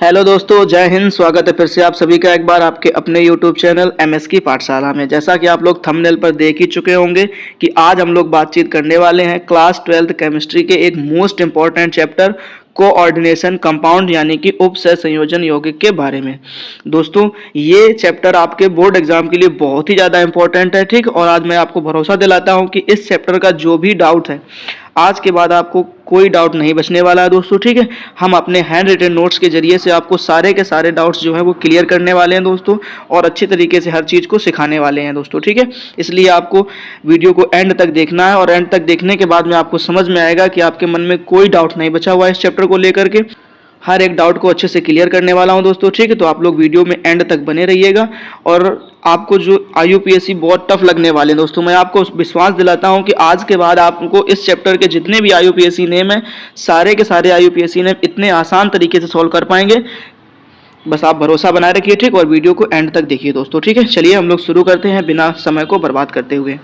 Hello दोस्तों, जय हिंद। स्वागत है फिर से आप सभी का एक बार आपके अपने यूट्यूब चैनल एमएस की पाठशाला में। जैसा कि आप लोग थंबनेल पर देख ही चुके होंगे कि आज हम लोग बातचीत करने वाले हैं क्लास 12th केमिस्ट्री के एक most important chapter coordination compound यानी कि उप सह संयोजन यौगिक के बारे में। दोस्तों, ये चैप्टर आपके बोर्ड एग्जाम के लिए बहुत ही ज़्यादा इंपॉर्टेंट है, ठीक। और आज मैं आपको भरोसा दिलाता हूँ कि इस चैप्टर का जो भी डाउट है, आज के बाद आपको कोई डाउट नहीं बचने वाला है दोस्तों, ठीक है। हम अपने हैंड रिटन नोट्स के जरिए से आपको सारे के सारे डाउट्स जो हैं वो क्लियर करने वाले हैं दोस्तों, और अच्छी तरीके से हर चीज़ को सिखाने वाले हैं दोस्तों, ठीक है। इसलिए आपको वीडियो को एंड तक देखना है और एंड तक देखने के बाद में आपको समझ में आएगा कि आपके मन में कोई डाउट नहीं बचा हुआ है इस चैप्टर को लेकर के। हर एक डाउट को अच्छे से क्लियर करने वाला हूं दोस्तों, ठीक है। तो आप लोग वीडियो में एंड तक बने रहिएगा और आपको जो IUPAC बहुत टफ लगने वाले हैं दोस्तों, मैं आपको विश्वास दिलाता हूं कि आज के बाद आपको इस चैप्टर के जितने भी IUPAC नेम है, सारे के सारे IUPAC नेम इतने आसान तरीके से सॉल्व कर पाएंगे। बस आप भरोसा बनाए रखिए, ठीक। और वीडियो को एंड तक देखिए दोस्तों, ठीक है। चलिए हम लोग शुरू करते हैं बिना समय को बर्बाद करते हुए।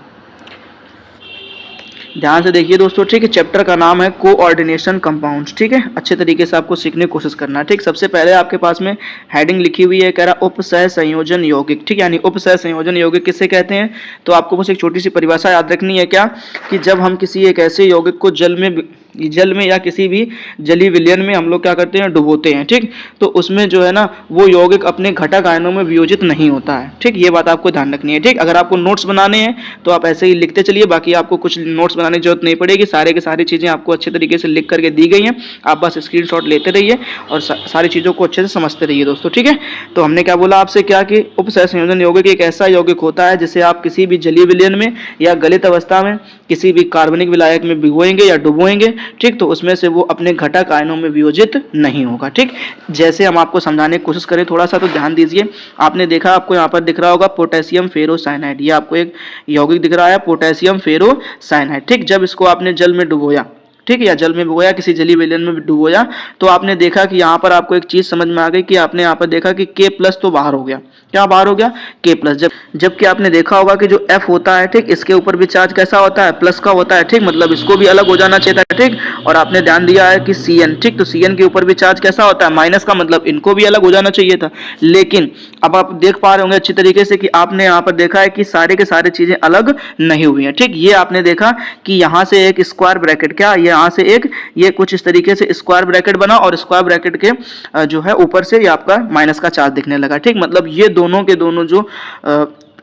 ध्यान से देखिए दोस्तों, ठीक है। चैप्टर का नाम है कोऑर्डिनेशन कंपाउंड्स, ठीक है। अच्छे तरीके से आपको सीखने की कोशिश करना है, ठीक। सबसे पहले आपके पास में हेडिंग लिखी हुई है, कह रहा उपसह संयोजन यौगिक, ठीक। यानी उपसह संयोजन यौगिक किसे कहते हैं, तो आपको बस एक छोटी सी परिभाषा याद रखनी है क्या, कि जब हम किसी एक ऐसे यौगिक को जल में या किसी भी जलीय विलयन में हम लोग क्या करते हैं, डुबोते हैं, ठीक। तो उसमें जो है ना, वो यौगिक अपने घटक आयनों में वियोजित नहीं होता है, ठीक। ये बात आपको ध्यान रखनी है, ठीक। अगर आपको नोट्स बनाने हैं तो आप ऐसे ही लिखते चलिए, बाकी आपको कुछ नोट्स बनाने की जरूरत नहीं पड़ेगी। सारे के सारी चीज़ें आपको अच्छे तरीके से लिख करके दी गई हैं, आप बस स्क्रीनशॉट लेते रहिए और सारी चीज़ों को अच्छे से समझते रहिए दोस्तों, ठीक है। तो हमने क्या बोला आपसे, क्या कि उपसह संयोजन यौगिक एक ऐसा यौगिक होता है जिसे आप किसी भी जलीय विलयन में या गलित अवस्था में किसी भी कार्बनिक विलायक में भिगोएंगे या डुबोएंगे, ठीक। तो उसमें से वो अपने घटक आयनों में वियोजित नहीं होगा, ठीक। जैसे हम आपको समझाने की कोशिश करें थोड़ा सा, तो ध्यान दीजिए। आपने देखा, आपको यहाँ पर दिख रहा होगा पोटेशियम फेरोसाइनाइड, ये आपको एक यौगिक दिख रहा है पोटेशियम फेरोसाइनाइड, ठीक। जब इसको आपने जल में डुबोया, ठीक है, या जल में डुबोया, किसी जलीय विलयन में डुबोया, तो आपने देखा कि यहाँ पर आपको एक चीज समझ में आ गई कि आपने यहाँ पर देखा कि K+ तो बाहर हो गया। क्या बाहर हो गया, K+। जबकि आपने देखा होगा कि जो F होता है, ठीक, इसके ऊपर भी चार्ज कैसा होता है, प्लस का होता है, ठीक। मतलब इसको भी अलग हो जाना चाहिए था, ठीक। और आपने ध्यान दिया है कि Cn, ठीक, तो Cn के ऊपर भी चार्ज कैसा होता है, माइनस का, मतलब इनको भी अलग हो जाना चाहिए था। लेकिन अब आप देख पा रहे होंगे अच्छी तरीके से कि आपने यहाँ पर देखा है कि सारे के सारे चीजें अलग नहीं हुई हैं, ठीक। ये आपने देखा कि यहाँ से एक स्क्वायर ब्रैकेट, क्या यहाँ से एक, ये कुछ इस तरीके से स्क्वायर ब्रैकेट बना और स्क्वायर ब्रैकेट के जो है ऊपर से ये आपका माइनस का चार्ज दिखने लगा, ठीक। मतलब ये दोनों के दोनों जो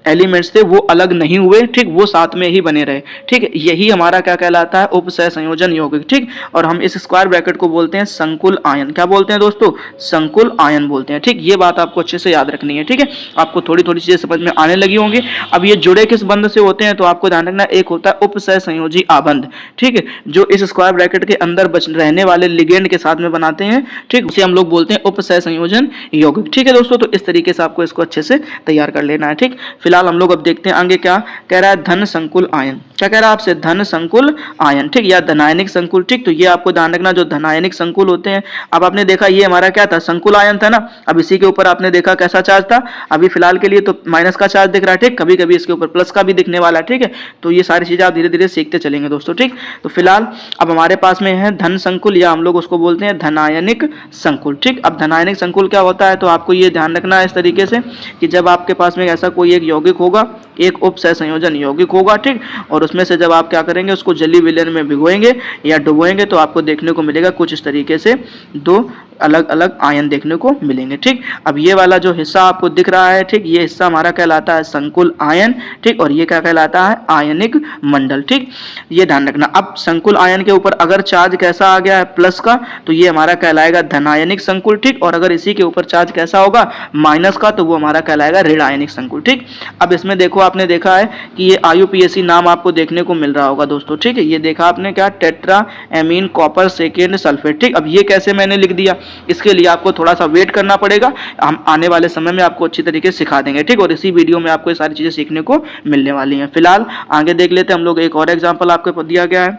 एलिमेंट्स थे वो अलग नहीं हुए, ठीक, वो साथ में ही बने रहे, ठीक। यही हमारा क्या कहलाता है, उपसह संयोजन यौगिक, ठीक। और हम इस स्क्वायर ब्रैकेट को बोलते हैं संकुल आयन। क्या बोलते हैं दोस्तों, संकुल आयन बोलते हैं, ठीक। ये बात आपको अच्छे से याद रखनी है, ठीक है। आपको थोड़ी थोड़ी चीजें समझ में आने लगी होंगी। अब ये जुड़े किस बंध से होते हैं, तो आपको ध्यान रखना, एक होता है उपसह संयोजी आबंध, ठीक है, जो इस स्क्वायर ब्रैकेट के अंदर रहने वाले लिगेंड के साथ में बनाते हैं, ठीक। उसे हम लोग बोलते हैं उपसह संयोजन यौगिक, ठीक है दोस्तों। तो इस तरीके से आपको इसको अच्छे से तैयार कर लेना है, ठीक। फिलहाल हम लोग अब देखते हैं आगे क्या कह रहा है, धन संकुल आयन। क्या कह रहा है आपसे, धन संकुल आयन, ठीक, या धनायनिक संकुल, ठीक। तो ये आपको ध्यान रखना, जो धनायनिक संकुल होते हैं, अब आपने देखा ये हमारा क्या था, संकुल आयन था ना। अब इसी के ऊपर आपने देखा कैसा चार्ज था, अभी फिलहाल के लिए तो माइनस का चार्ज दिख रहा है, ठीक। कभी कभी इसके ऊपर प्लस का भी दिखने वाला है, ठीक है। तो ये सारी चीजें आप धीरे धीरे सीखते चलेंगे दोस्तों, ठीक। तो फिलहाल अब हमारे पास में है धन संकुल, या हम लोग उसको बोलते हैं धनायनिक संकुल, ठीक। अब धनायनिक संकुल क्या होता है, तो आपको ये ध्यान रखना है इस तरीके से कि जब आपके पास में ऐसा कोई एक यौगिक होगा, एक उपसह संयोजन यौगिक होगा, ठीक। और उसमें से जब आप क्या करेंगे, उसको जलीय विलयन में भिगोएंगे या डुबोएंगे, तो आपको देखने को मिलेगा कुछ इस तरीके से दो अलग अलग आयन देखने को मिलेंगे, ठीक। अब ये वाला जो हिस्सा आपको दिख रहा है, ठीक, ये हिस्सा हमारा कहलाता है संकुल आयन, ठीक। और ये क्या कहलाता है, आयनिक मंडल, ठीक। ये ध्यान रखना। अब संकुल आयन के ऊपर अगर चार्ज कैसा आ गया है, प्लस का, तो ये हमारा कहलाएगा धनायनिक संकुल, ठीक। और अगर इसी के ऊपर चार्ज कैसा होगा, माइनस का, तो वो हमारा कहलाएगा ऋण आयनिक संकुल, ठीक। अब इसमें देखो, आपने देखा है कि ये IUPAC नाम आपको देखने को मिल रहा होगा दोस्तों, ठीक है। ये देखा आपने क्या, tetra amine copper second sulphate, ठीक। अब ये कैसे मैंने लिख दिया, इसके लिए आपको थोड़ा सा वेट करना पड़ेगा, हम आने वाले समय में आपको अच्छी तरीके से सिखा देंगे, ठीक। और इसी वीडियो में आपको ये सारी चीजें सीखने को मिलने वाली हैं। फिलहाल आगे देख लेते हैं हम लोग, एक और एग्जाम्पल आपको दिया गया है।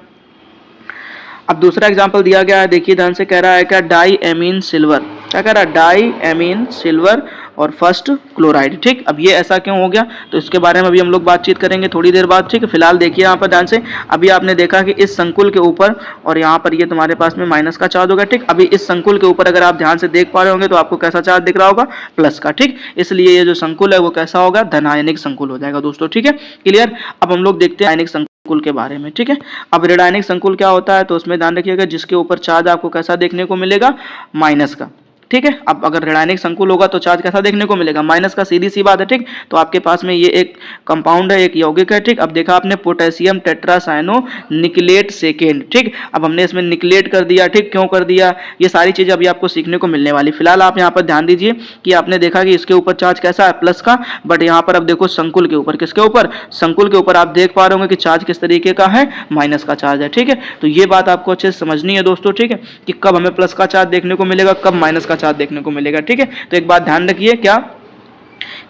अब दूसरा एग्जाम्पल दिया गया है, देखिए ध्यान से, कह रहा है क्या, डाई एमीन सिल्वर। क्या कह रहा है, डाई एमीन सिल्वर और फर्स्ट क्लोराइड। ठीक, अब ये ऐसा क्यों हो गया तो इसके बारे में अभी हम लोग बातचीत करेंगे थोड़ी देर बाद। ठीक, फिलहाल देखिए यहाँ पर ध्यान से, अभी आपने देखा कि इस संकुल के ऊपर और यहाँ पर ये तुम्हारे पास में माइनस का चार्ज होगा। ठीक, अभी इस संकुल के ऊपर अगर आप ध्यान से देख पा रहे होंगे तो आपको कैसा चार्ज दिख रहा होगा, प्लस का। ठीक, इसलिए ये जो संकुल है वो कैसा होगा, धनायनिक संकुल हो जाएगा दोस्तों। ठीक है, क्लियर। अब हम लोग देखते हैं आयनिक संकुल के बारे में। ठीक है, अब ऋणायनिक संकुल क्या होता है तो उसमें ध्यान रखिएगा जिसके ऊपर चार्ज आपको कैसा देखने को मिलेगा, माइनस का। ठीक है, अब अगर ऋणायनिक संकुल होगा तो चार्ज कैसा देखने को मिलेगा, माइनस का, सीधी सी बात है। ठीक, तो आपके पास में ये एक कंपाउंड है, एक यौगिक है। ठीक, अब देखा आपने पोटेशियम टेट्रासाइनो निकलेट सेकेंड। ठीक, अब हमने इसमें निकलेट कर दिया। ठीक, क्यों कर दिया, ये सारी चीजें अभी आपको सीखने को मिलने वाली। फिलहाल आप यहाँ पर ध्यान दीजिए कि आपने देखा कि इसके ऊपर चार्ज कैसा है, प्लस का, बट यहाँ पर अब देखो संकुल के ऊपर, किसके ऊपर, संकुल के ऊपर आप देख पा रहे होंगे कि चार्ज किस तरीके का है, माइनस का चार्ज है। ठीक है, तो ये बात आपको अच्छे से समझनी है दोस्तों। ठीक है, कि कब हमें प्लस का चार्ज देखने को मिलेगा, कब माइनस का चार्ज देखने को मिलेगा। ठीक है, तो एक बात ध्यान रखिए क्या,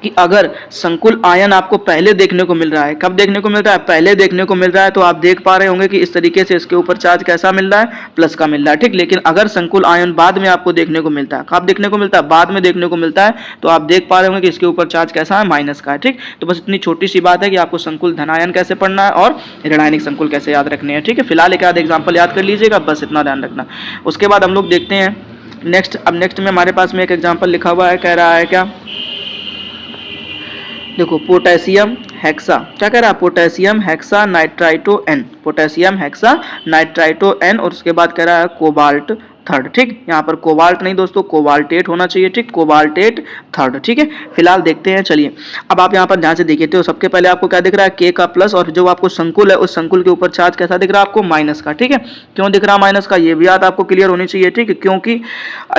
कि अगर संकुल आयन आपको पहले देखने को मिल रहा है, कब देखने को मिल रहा है, पहले देखने को मिल रहा है, तो आप देख पा रहे होंगे कि इस तरीके से इसके ऊपर चार्ज कैसा मिल रहा है, प्लस का मिल रहा है। ठीक, लेकिन अगर संकुल आयन बाद में आपको देखने को मिलता है, कब देखने को मिलता है, बाद में देखने को मिलता है, तो आप देख पा रहे होंगे कि इसके ऊपर चार्ज कैसा है, माइनस का है। ठीक, तो बस इतनी छोटी सी बात है कि आपको संकुल धनायन कैसे पढ़ना है और ऋणायनिक संकुल कैसे याद रखने हैं। ठीक है, फिलहाल एक आध एग्जाम्पल याद कर लीजिएगा, बस इतना ध्यान रखना। उसके बाद हम लोग देखते हैं नेक्स्ट। अब नेक्स्ट में हमारे पास में एक एग्जाम्पल लिखा हुआ है, कह रहा है क्या, देखो पोटेशियम हेक्सा, क्या कह रहा है, potassium hexa nitrito N, potassium hexa nitrito N, और उसके बाद कह रहा है कोबाल्ट थर्ड। ठीक, यहाँ पर कोबाल्ट नहीं दोस्तों, कोबाल्टेट होना चाहिए। ठीक, कोबाल्टेट थर्ड। ठीक है, फिलहाल देखते हैं, चलिए। अब आप यहाँ पर ध्यान से देखिए तो सबसे पहले आपको क्या दिख रहा है, के का प्लस, और जो आपको संकुल है उस संकुल के ऊपर चार्ज कैसा दिख रहा है आपको, माइनस का। ठीक है, क्यों दिख रहा है माइनस का, ये भी बात आपको क्लियर होनी चाहिए। ठीक है, क्योंकि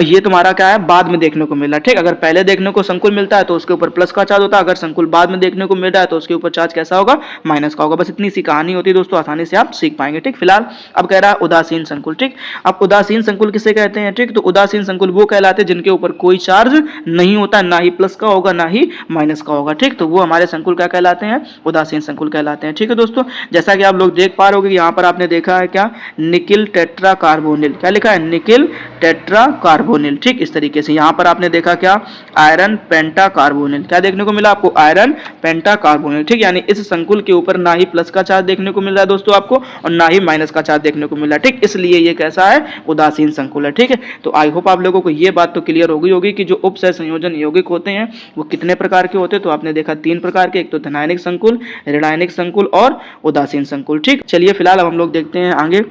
ये तुम्हारा क्या है, बाद में देखने को मिल रहा है। ठीक, अगर पहले देखने को संकुल मिलता है तो उसके ऊपर प्लस का चार्ज होता है, अगर संकुल बाद में देखने को मिल रहा है तो उसके ऊपर चार्ज कैसा होगा, माइनस का होगा। बस इतनी सी कहानी होती है दोस्तों, आसानी से आप सीख पाएंगे। ठीक, फिलहाल अब कह रहा है उदासीन संकुल। ठीक, अब उदासीन संकुल किसे कहते हैं, ठीक, तो उदासीन संकुल वो कहलाते हैं जिनके ऊपर कोई चार्ज नहीं होता, ना ही प्लस का होगा ना ही माइनस का होगा। ठीक, तो वो हमारे संकुल क्या कहलाते हैं, उदासीन संकुल कहलाते हैं। ठीक है दोस्तों, जैसा कि आप लोग देख पा रहे हो कि यहाँ पर आपने देखा है क्या, निकिल टेट्रा कार्बोनिल, क्या लिखा है, निकिल टेट्रा कार्बोनिल। ठीक, इस तरीके से यहाँ पर आपने देखा क्या, आयरन पेंटा कार्बोनिल, क्या देखने को मिला आपको, आयरन पेंटा कार्बोनिल। ठीक, यानी इस संकुल के ऊपर ना ही प्लस का चार्ज देखने को मिल रहा है दोस्तों आपको, और ना ही माइनस का चार्ज देखने को मिल रहा है। ठीक, इसलिए ये कैसा है, उदासीन संकुल है। ठीक है, तो आई होप आप लोगों को ये बात तो क्लियर हो गई होगी कि जो उपसह संयोजन यौगिक होते हैं वो कितने प्रकार के होते हैं। तो आपने देखा 3 प्रकार के, एक तो धनायनिक संकुल, ऋणायनिक संकुल और उदासीन संकुल। ठीक, चलिए फिलहाल अब हम लोग देखते हैं आगे।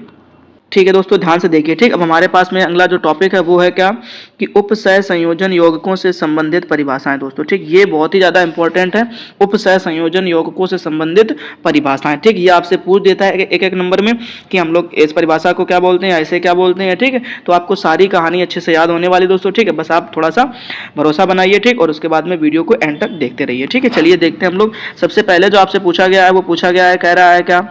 ठीक है दोस्तों, ध्यान से देखिए। ठीक, अब हमारे पास में अगला जो टॉपिक है वो है क्या, कि उपसह संयोजन यौगिकों से संबंधित परिभाषाएं दोस्तों। ठीक, ये बहुत ही ज्यादा इंपॉर्टेंट है, उपसह संयोजन यौगिकों से संबंधित परिभाषाएं। ठीक, ये आपसे पूछ देता है एक एक नंबर में कि हम लोग इस परिभाषा को क्या बोलते हैं, ऐसे क्या बोलते हैं। ठीक है, तो आपको सारी कहानी अच्छे से याद होने वाली दोस्तों। ठीक है, बस आप थोड़ा सा भरोसा बनाइए। ठीक, और उसके बाद में वीडियो को एंड तक देखते रहिए। ठीक है, चलिए देखते हैं हम लोग। सबसे पहले जो आपसे पूछा गया है वो पूछा गया है, कह रहा है क्या,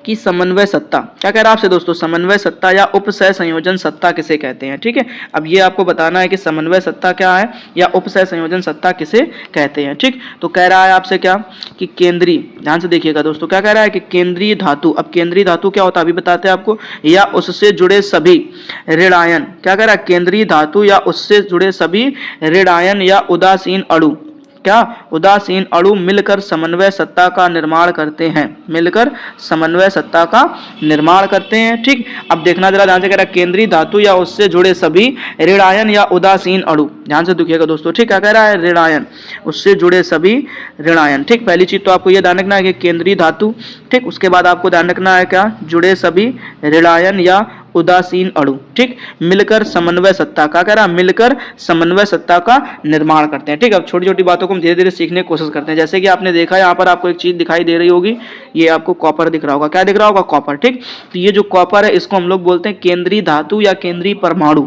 कि समन्वय सत्ता, क्या कह रहा है आपसे दोस्तों, समन्वय सत्ता या उपसह संयोजन सत्ता किसे कहते हैं। ठीक है, अब ये आपको बताना है कि समन्वय सत्ता क्या है या उपसह संयोजन सत्ता किसे कहते हैं। ठीक, तो कह रहा है आपसे क्या, कि केंद्रीय, ध्यान से देखिएगा दोस्तों, क्या कह रहा है कि केंद्रीय धातु, अब केंद्रीय धातु क्या होता है अभी बताते हैं आपको, या उससे जुड़े सभी ऋणायन, क्या कह रहा है, केंद्रीय धातु या उससे जुड़े सभी ऋणायन या उदासीन अणु, क्या, उदासीन अणु मिलकर समन्वय सत्ता का निर्माण करते हैं, मिलकर समन्वय सत्ता का निर्माण करते हैं। ठीक, अब देखना जरा ध्यान से, कह रहा है केंद्रीय धातु या उससे जुड़े सभी ऋणायन या उदासीन अणु, ध्यान से देखिएगा दोस्तों। ठीक, क्या कह रहा है, ऋणायन, उससे जुड़े सभी ऋणायन। ठीक, पहली चीज तो आपको यह ध्यान रखना है कि केंद्रीय धातु। ठीक, उसके बाद आपको ध्यान रखना है क्या, जुड़े सभी ऋणायन या उदासीन अणु। ठीक, मिलकर समन्वय सत्ता का, कह रहा मिलकर समन्वय सत्ता का निर्माण करते हैं। ठीक, अब छोटी छोटी बातों को हम धीरे धीरे सीखने की कोशिश करते हैं। जैसे कि आपने देखा यहाँ पर आपको एक चीज दिखाई दे रही होगी, ये आपको कॉपर दिख रहा होगा, क्या दिख रहा होगा, कॉपर। ठीक, तो ये जो कॉपर है इसको हम लोग बोलते हैं केंद्रीय धातु या केंद्रीय परमाणु।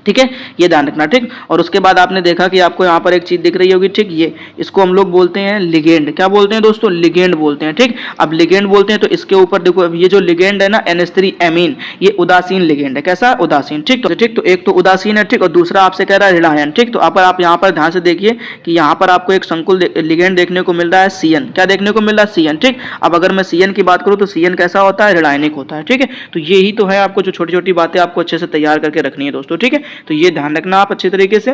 ठीक है, ये ध्यान रखना। ठीक, और उसके बाद आपने देखा कि आपको यहाँ पर एक चीज दिख रही होगी। ठीक, ये इसको हम लोग बोलते हैं लिगेंड, क्या बोलते हैं दोस्तों, लिगेंड बोलते हैं। ठीक, अब लिगेंड बोलते हैं तो इसके ऊपर देखो, अब ये जो लिगेंड है ना NH3 एमीन, ये उदासीन लिगेंड है, कैसा, उदासीन। ठीक, तो एक तो उदासीन है। ठीक, और दूसरा आपसे कह रहा है ऋणायन। ठीक, तो आप यहाँ पर ध्यान से देखिए कि यहाँ पर आपको एक संकुल लिगेंड देखने को मिल रहा है CN, क्या देखने को मिल रहा है, CN। ठीक, अब अगर मैं CN की बात करूँ तो CN कैसा होता है, ऋणायनिक होता है। ठीक है, तो यही तो है, आपको जो छोटी छोटी बातें आपको अच्छे से तैयार करके रखनी है दोस्तों। ठीक है, तो ये ध्यान रखना आप अच्छे तरीके से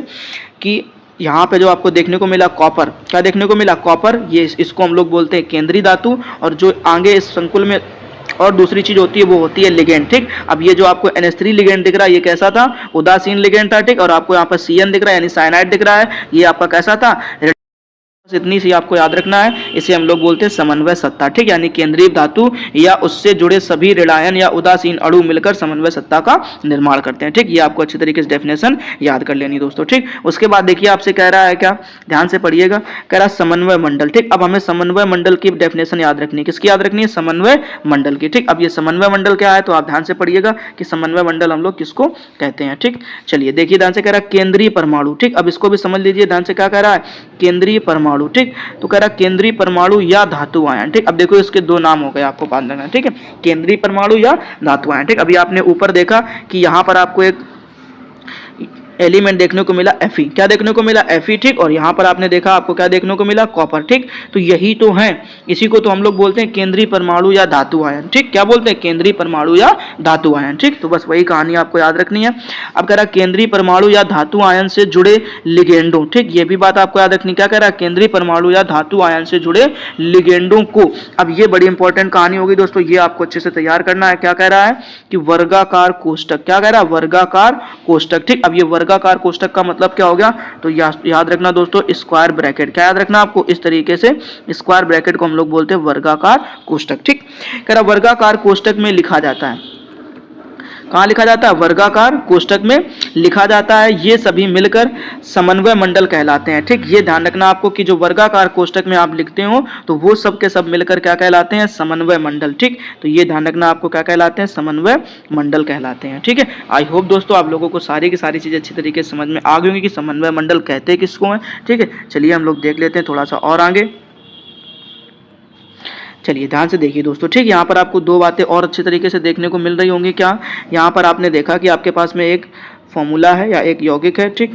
कि यहाँ पे जो आपको देखने को मिला कॉपर, क्या देखने को मिला? कॉपर। ये इसको हम लोग बोलते हैं केंद्रीय धातु। और जो आगे इस संकुल में और दूसरी चीज होती है वो होती है लिगेंड। ठीक, अब ये जो आपको NH3 लिगेंड दिख रहा है ये कैसा था? उदासीन लिगेंड था। ठीक, और आपको यहाँ पर CN दिख रहा है यानी साइनाइड दिख रहा है, ये आपका कैसा था? बस इतनी सी आपको याद रखना है। इसे हम लोग बोलते हैं समन्वय सत्ता। ठीक, यानी केंद्रीय धातु या उससे जुड़े सभी ऋणायन या उदासीन अणु मिलकर समन्वय सत्ता का निर्माण करते हैं। ठीक, ये आपको अच्छी तरीके से डेफिनेशन याद कर लेनी दोस्तों। ठीक, उसके बाद देखिए आपसे कह रहा है क्या, ध्यान से पढ़िएगा, कह रहा है समन्वय मंडल। ठीक, अब हमें समन्वय मंडल की डेफिनेशन याद रखनी है। किसकी याद रखनी है? समन्वय मंडल की। ठीक, अब ये समन्वय मंडल क्या है तो आप ध्यान से पढ़िएगा कि समन्वय मंडल हम लोग किसको कहते हैं। ठीक, चलिए देखिए ध्यान से, कह रहा है केंद्रीय परमाणु। ठीक, अब इसको भी समझ लीजिए ध्यान से, क्या कह रहा है? केंद्रीय परमाणु। ठीक, तो कह रहा केंद्रीय परमाणु या धातु आयन। ठीक, अब देखो इसके दो नाम हो गए, आपको बात रखना। ठीक है, केंद्रीय परमाणु या धातु आयन। ठीक, अभी आपने ऊपर देखा कि यहां पर आपको एक एलिमेंट देखने को मिला Fe। क्या देखने को मिला? Fe। ठीक, और यहाँ पर आपने देखा आपको क्या देखने को मिला? कॉपर। ठीक, तो यही तो है, इसी को तो हम लोग बोलते हैं केंद्रीय परमाणु या धातु आयन। ठीक, क्या बोलते हैं? केंद्रीय परमाणु या धातु आयन। ठीक, तो बस वही कहानी आपको याद रखनी है। अब कह रहा केंद्रीय परमाणु या धातु आयन से जुड़े लिगेंडों। ठीक, ये भी बात आपको याद रखनी। क्या कह रहा है? केंद्रीय परमाणु या धातु आयन से जुड़े लिगेंडों को। अब ये बड़ी इंपॉर्टेंट कहानी होगी दोस्तों, ये आपको अच्छे से तैयार करना है। क्या कह रहा है कि वर्गाकार कोष्टक। क्या कह रहा है? वर्गाकार कोष्टक। ठीक, अब ये वर्गाकार कोष्टक का मतलब क्या हो गया तो याद रखना दोस्तों, स्क्वायर ब्रैकेट। क्या याद रखना आपको? इस तरीके से स्क्वायर ब्रैकेट को हम लोग बोलते हैं वर्गाकार कोष्टक। ठीक, कह रहा वर्गाकार कोष्टक में लिखा जाता है। कहाँ लिखा जाता है? वर्गाकार कोष्टक में लिखा जाता है। ये सभी मिलकर समन्वय मंडल कहलाते हैं। ठीक, ये ध्यान रखना आपको कि जो वर्गाकार कोष्टक में आप लिखते हो तो वो सब के सब मिलकर क्या कहलाते हैं? समन्वय मंडल। ठीक, तो ये ध्यान रखना आपको क्या कहलाते हैं? समन्वय मंडल कहलाते हैं। ठीक है, आई होप दोस्तों आप लोगों को सारी की सारी चीजें अच्छी तरीके से समझ में आ गई होंगी कि समन्वय मंडल कहते किसको हैं। ठीक है, चलिए हम लोग देख लेते हैं थोड़ा सा और आगे। चलिए ध्यान से देखिए दोस्तों। ठीक, यहाँ पर आपको दो बातें और अच्छे तरीके से देखने को मिल रही होंगी। क्या? यहाँ पर आपने देखा कि आपके पास में एक फॉर्मूला है या एक यौगिक है। ठीक,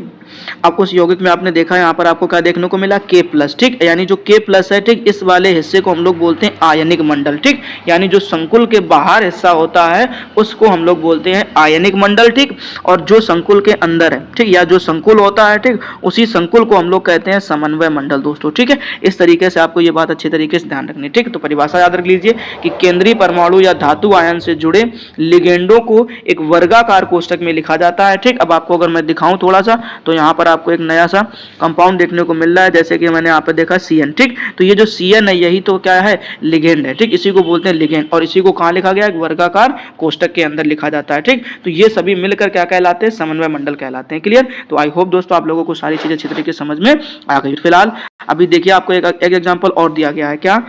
आपको उस यौगिक में आपने देखा यहाँ पर आपको क्या देखने को मिला? K+। ठीक, यानी जो K+ है, ठीक, इस वाले हिस्से को हम लोग बोलते हैं आयनिक मंडल। ठीक, यानी जो संकुल के बाहर हिस्सा होता है उसको हम लोग बोलते हैं आयनिक मंडल। ठीक, और जो संकुल के अंदर है, ठीक, या जो संकुल होता है, ठीक, उसी संकुल को हम लोग कहते हैं समन्वय मंडल दोस्तों। ठीक है, इस तरीके से आपको ये बात अच्छे तरीके से ध्यान रखनी है। ठीक, तो परिभाषा याद रख लीजिए कि केंद्रीय परमाणु या धातु आयन से जुड़े लिगेंडों को एक वर्गाकार कोष्टक में लिखा जाता है। ठीक, अब आपको अगर मैं दिखाऊं थोड़ा सा तो यहाँ पर आपको एक नया सा कंपाउंड देखने को मिल रहा है, जैसे कि मैंने यहाँ पर देखा CN। ठीक, तो ये जो CN है यही तो क्या है? लिगेंड है। ठीक, इसी को बोलते हैं लिगेंड, और इसी को कहाँ लिखा गया? एक वर्गाकार कोष्टक के अंदर लिखा जाता है। ठीक, तो ये सभी मिलकर क्या कहलाते हैं? समन्वय मंडल कहलाते हैं। क्लियर? तो आई होप दोस्तों आप लोगों को सारी चीजें अच्छी तरीके से समझ में आ गई। फिलहाल अभी देखिए आपको एक एग्जाम्पल और दिया गया है। क्या?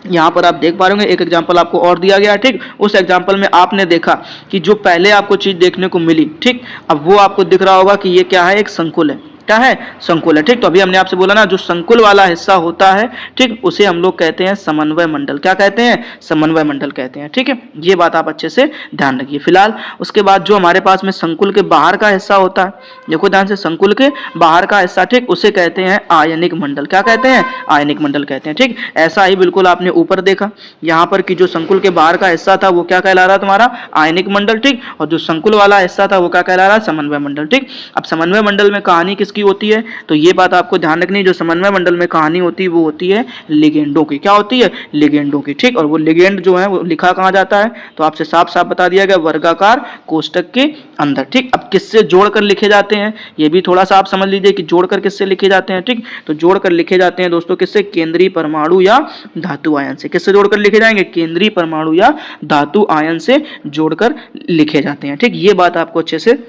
यहाँ पर आप देख पा रहे होंगे एक एग्जाम्पल आपको और दिया गया है। ठीक, उस एग्जाम्पल में आपने देखा कि जो पहले आपको चीज देखने को मिली, ठीक, अब वो आपको दिख रहा होगा कि ये क्या है? एक संकुल है। क्या है? संकुल है। ठीक, तो अभी हमने आपसे बोला ना जो संकुल वाला हिस्सा होता है, ठीक, उसे हम लोग कहते हैं समन्वय मंडल। क्या कहते हैं? समन्वय मंडल कहते हैं। ठीक है, ये बात आप अच्छे से ध्यान रखिए। फिलहाल उसके बाद जो हमारे पास में संकुल के बाहर का हिस्सा होता है, देखो ध्यान से, संकुल के बाहर का हिस्सा, ठीक, उसे कहते हैं आयनिक मंडल। क्या कहते हैं? आयनिक मंडल कहते हैं। ठीक, ऐसा ही बिल्कुल आपने ऊपर देखा यहाँ पर कि जो संकुल के बाहर का हिस्सा था वो क्या कहला रहा तुम्हारा? आयनिक मंडल। ठीक, और जो संकुल वाला हिस्सा था वो क्या कहला रहा? समन्वय मंडल। ठीक, अब समन्वय मंडल में कहानी किसकी होती है तो ये बात आपको ध्यान रखनी है, जो समन्वय मंडल में कहानी होती है वो होती है लिगेंडों की। क्या होती है? लिगेंडों की। ठीक, और वो लिगेंड जो है वो लिखा कहाँ जाता है तो आपसे साफ साफ बता दिया गया, वर्गाकार कोष्टक के अंदर। ठीक, अब किससे जोड़कर लिखे जाते हैं ये भी थोड़ा सा आप समझ लीजिए कि जोड़कर किससे लिखे जाते हैं। ठीक, तो जोड़कर लिखे जाते हैं दोस्तों किससे? केंद्रीय परमाणु या धातु आयन से। किससे जोड़कर लिखे जाएंगे? केंद्रीय परमाणु या धातु आयन से जोड़कर लिखे जाते हैं। ठीक, ये बात आपको अच्छे से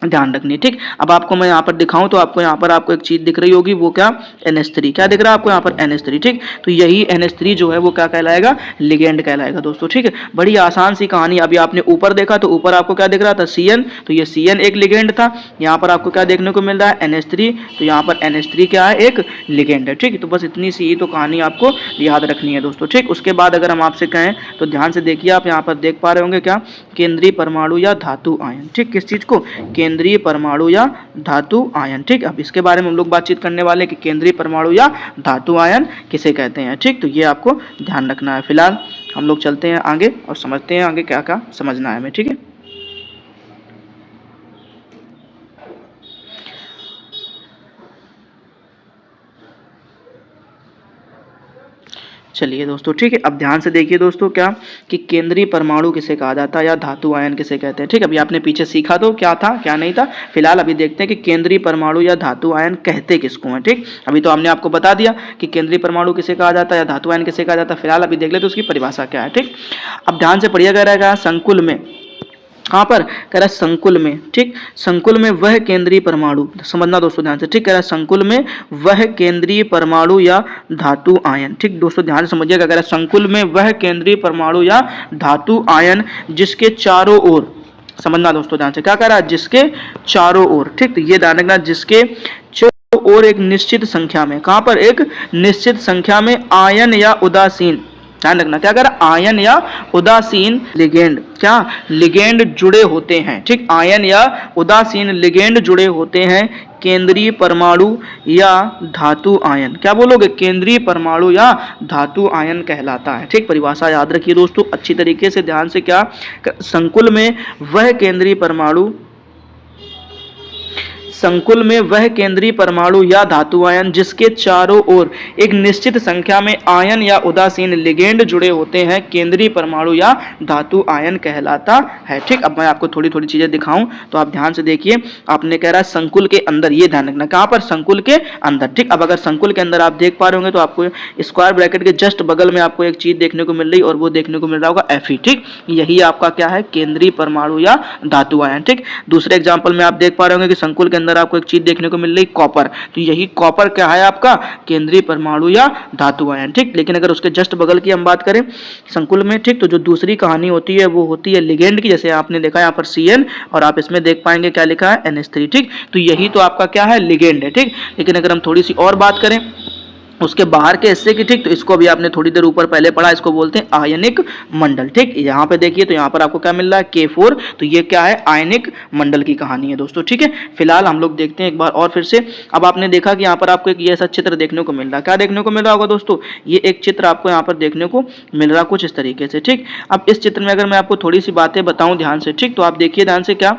ध्यान रखनी है। ठीक, अब आपको मैं यहाँ पर दिखाऊं तो आपको यहाँ पर आपको एक चीज दिख रही होगी, वो क्या? NH3। क्या दिख रहा है आपको यहाँ पर? NH3। ठीक, तो यही NH3 जो है वो क्या कहलाएगा? लिगेंड कहलाएगा दोस्तों। ठीक है, बड़ी आसान सी कहानी। अभी आपने ऊपर देखा तो ऊपर आपको क्या दिख रहा था? CN, तो ये CN एक लिगेंड था। यहाँ पर आपको क्या देखने को मिल रहा है? NH3, तो यहाँ पर NH3 क्या है? एक लिगेंड है। ठीक, तो बस इतनी सी ही तो कहानी आपको याद रखनी है दोस्तों। ठीक, उसके बाद अगर हम आपसे कहें तो ध्यान से देखिए, आप यहाँ पर देख पा रहे होंगे क्या? केंद्रीय परमाणु या धातु आयन। ठीक, किस चीज को? केंद्रीय परमाणु या धातु आयन। ठीक, अब इसके बारे में हम लोग बातचीत करने वाले कि केंद्रीय परमाणु या धातु आयन किसे कहते हैं। ठीक, तो ये आपको ध्यान रखना है। फिलहाल हम लोग चलते हैं आगे और समझते हैं आगे क्या क्या समझना है हमें। ठीक है, चलिए दोस्तों, ठीक है। अब ध्यान से देखिए दोस्तों, क्या कि केंद्रीय परमाणु किसे कहा जाता है या धातु आयन किसे कहते हैं। ठीक, अभी आपने पीछे सीखा तो क्या था क्या नहीं था। फिलहाल अभी देखते हैं कि केंद्रीय परमाणु या धातु आयन कहते किसको हैं। ठीक, अभी तो हमने आपको बता दिया कि केंद्रीय परमाणु किसे कहा जाता है या धातु आयन किसे कहा जाता है। फिलहाल अभी देख ले तो उसकी परिभाषा क्या है। ठीक, अब ध्यान से पढ़िएगा, रहेगा संकुल में, कहां पर कह रहा है संकुल में। ठीक, संकुल में वह केंद्रीय परमाणु, समझना दोस्तों ध्यान से। ठीक, कह रहा है संकुल में वह केंद्रीय परमाणु या धातु आयन। ठीक दोस्तों, ध्यान से समझिएगा, कह रहा है संकुल में वह केंद्रीय परमाणु या धातु आयन जिसके चारों ओर, समझना दोस्तों ध्यान से, क्या कह रहा है, जिसके चारों ओर। ठीक, तो ये ध्यान रखना, जिसके चारों ओर एक निश्चित संख्या में, कहां पर, एक निश्चित संख्या में आयन या उदासीन, ध्यान रखना, क्या कर आयन या उदासीन लिगेंड, क्या लिगेंड जुड़े होते हैं। ठीक, आयन या उदासीन लिगेंड जुड़े होते हैं केंद्रीय परमाणु या धातु आयन। क्या बोलोगे, केंद्रीय परमाणु या धातु आयन कहलाता है। ठीक, परिभाषा याद रखिए दोस्तों अच्छी तरीके से ध्यान से, क्या संकुल में वह केंद्रीय परमाणु, संकुल में वह केंद्रीय परमाणु या धातु आयन जिसके चारों ओर एक निश्चित संख्या में आयन या उदासीन लिगेंड जुड़े होते हैं केंद्रीय परमाणु या धातु आयन कहलाता है। ठीक, अब मैं आपको थोड़ी थोड़ी चीजें दिखाऊं तो आप ध्यान से देखिए। आपने कह रहा है संकुल के अंदर, ये ध्यान रखना, कहां पर, संकुल के अंदर। ठीक, अब अगर संकुल के अंदर आप देख पा रहे होंगे तो आपको स्क्वायर ब्रैकेट के जस्ट बगल में आपको एक चीज देखने को मिल रही, और वो देखने को मिल रहा होगा Fe। ठीक, यही आपका क्या है, केंद्रीय परमाणु या धातु आयन। ठीक, दूसरे एग्जाम्पल में आप देख पा रहे होंगे कि संकुल के अंदर आपको एक चीज देखने को मिल रही, कॉपर, तो यही कॉपर क्या है, आपका केंद्रीय परमाणु या धातु आयन। ठीक, लेकिन अगर उसके जस्ट बगल की हम बात करें संकुल में, ठीक, तो जो दूसरी कहानी होती है वो होती है लिगेंड की। जैसे आपने देखा यहाँ पर Cn, और आप इसमें देख पाएंगे क्या लिखा है, NH3। ठीक, तो यही तो आपका क्या है, लिगेंड है। ठीक, लेकिन अगर हम थोड़ी सी और बात करें उसके बाहर के हिस्से की, ठीक, तो इसको भी आपने थोड़ी देर ऊपर पहले पढ़ा, इसको बोलते हैं आयनिक मंडल। ठीक, यहाँ पे देखिए तो यहाँ पर आपको क्या मिल रहा है, K4, तो ये क्या है, आयनिक मंडल की कहानी है दोस्तों। ठीक है, फिलहाल हम लोग देखते हैं एक बार और फिर से। अब आपने देखा कि यहाँ पर आपको एक ये ऐसा चित्र देखने को मिल रहा है, क्या देखने को मिल रहा होगा दोस्तों, ये एक चित्र आपको यहाँ पर देखने को मिल रहा कुछ इस तरीके से। ठीक, अब इस चित्र में अगर मैं आपको थोड़ी सी बातें बताऊं ध्यान से, ठीक, तो आप देखिए ध्यान से, क्या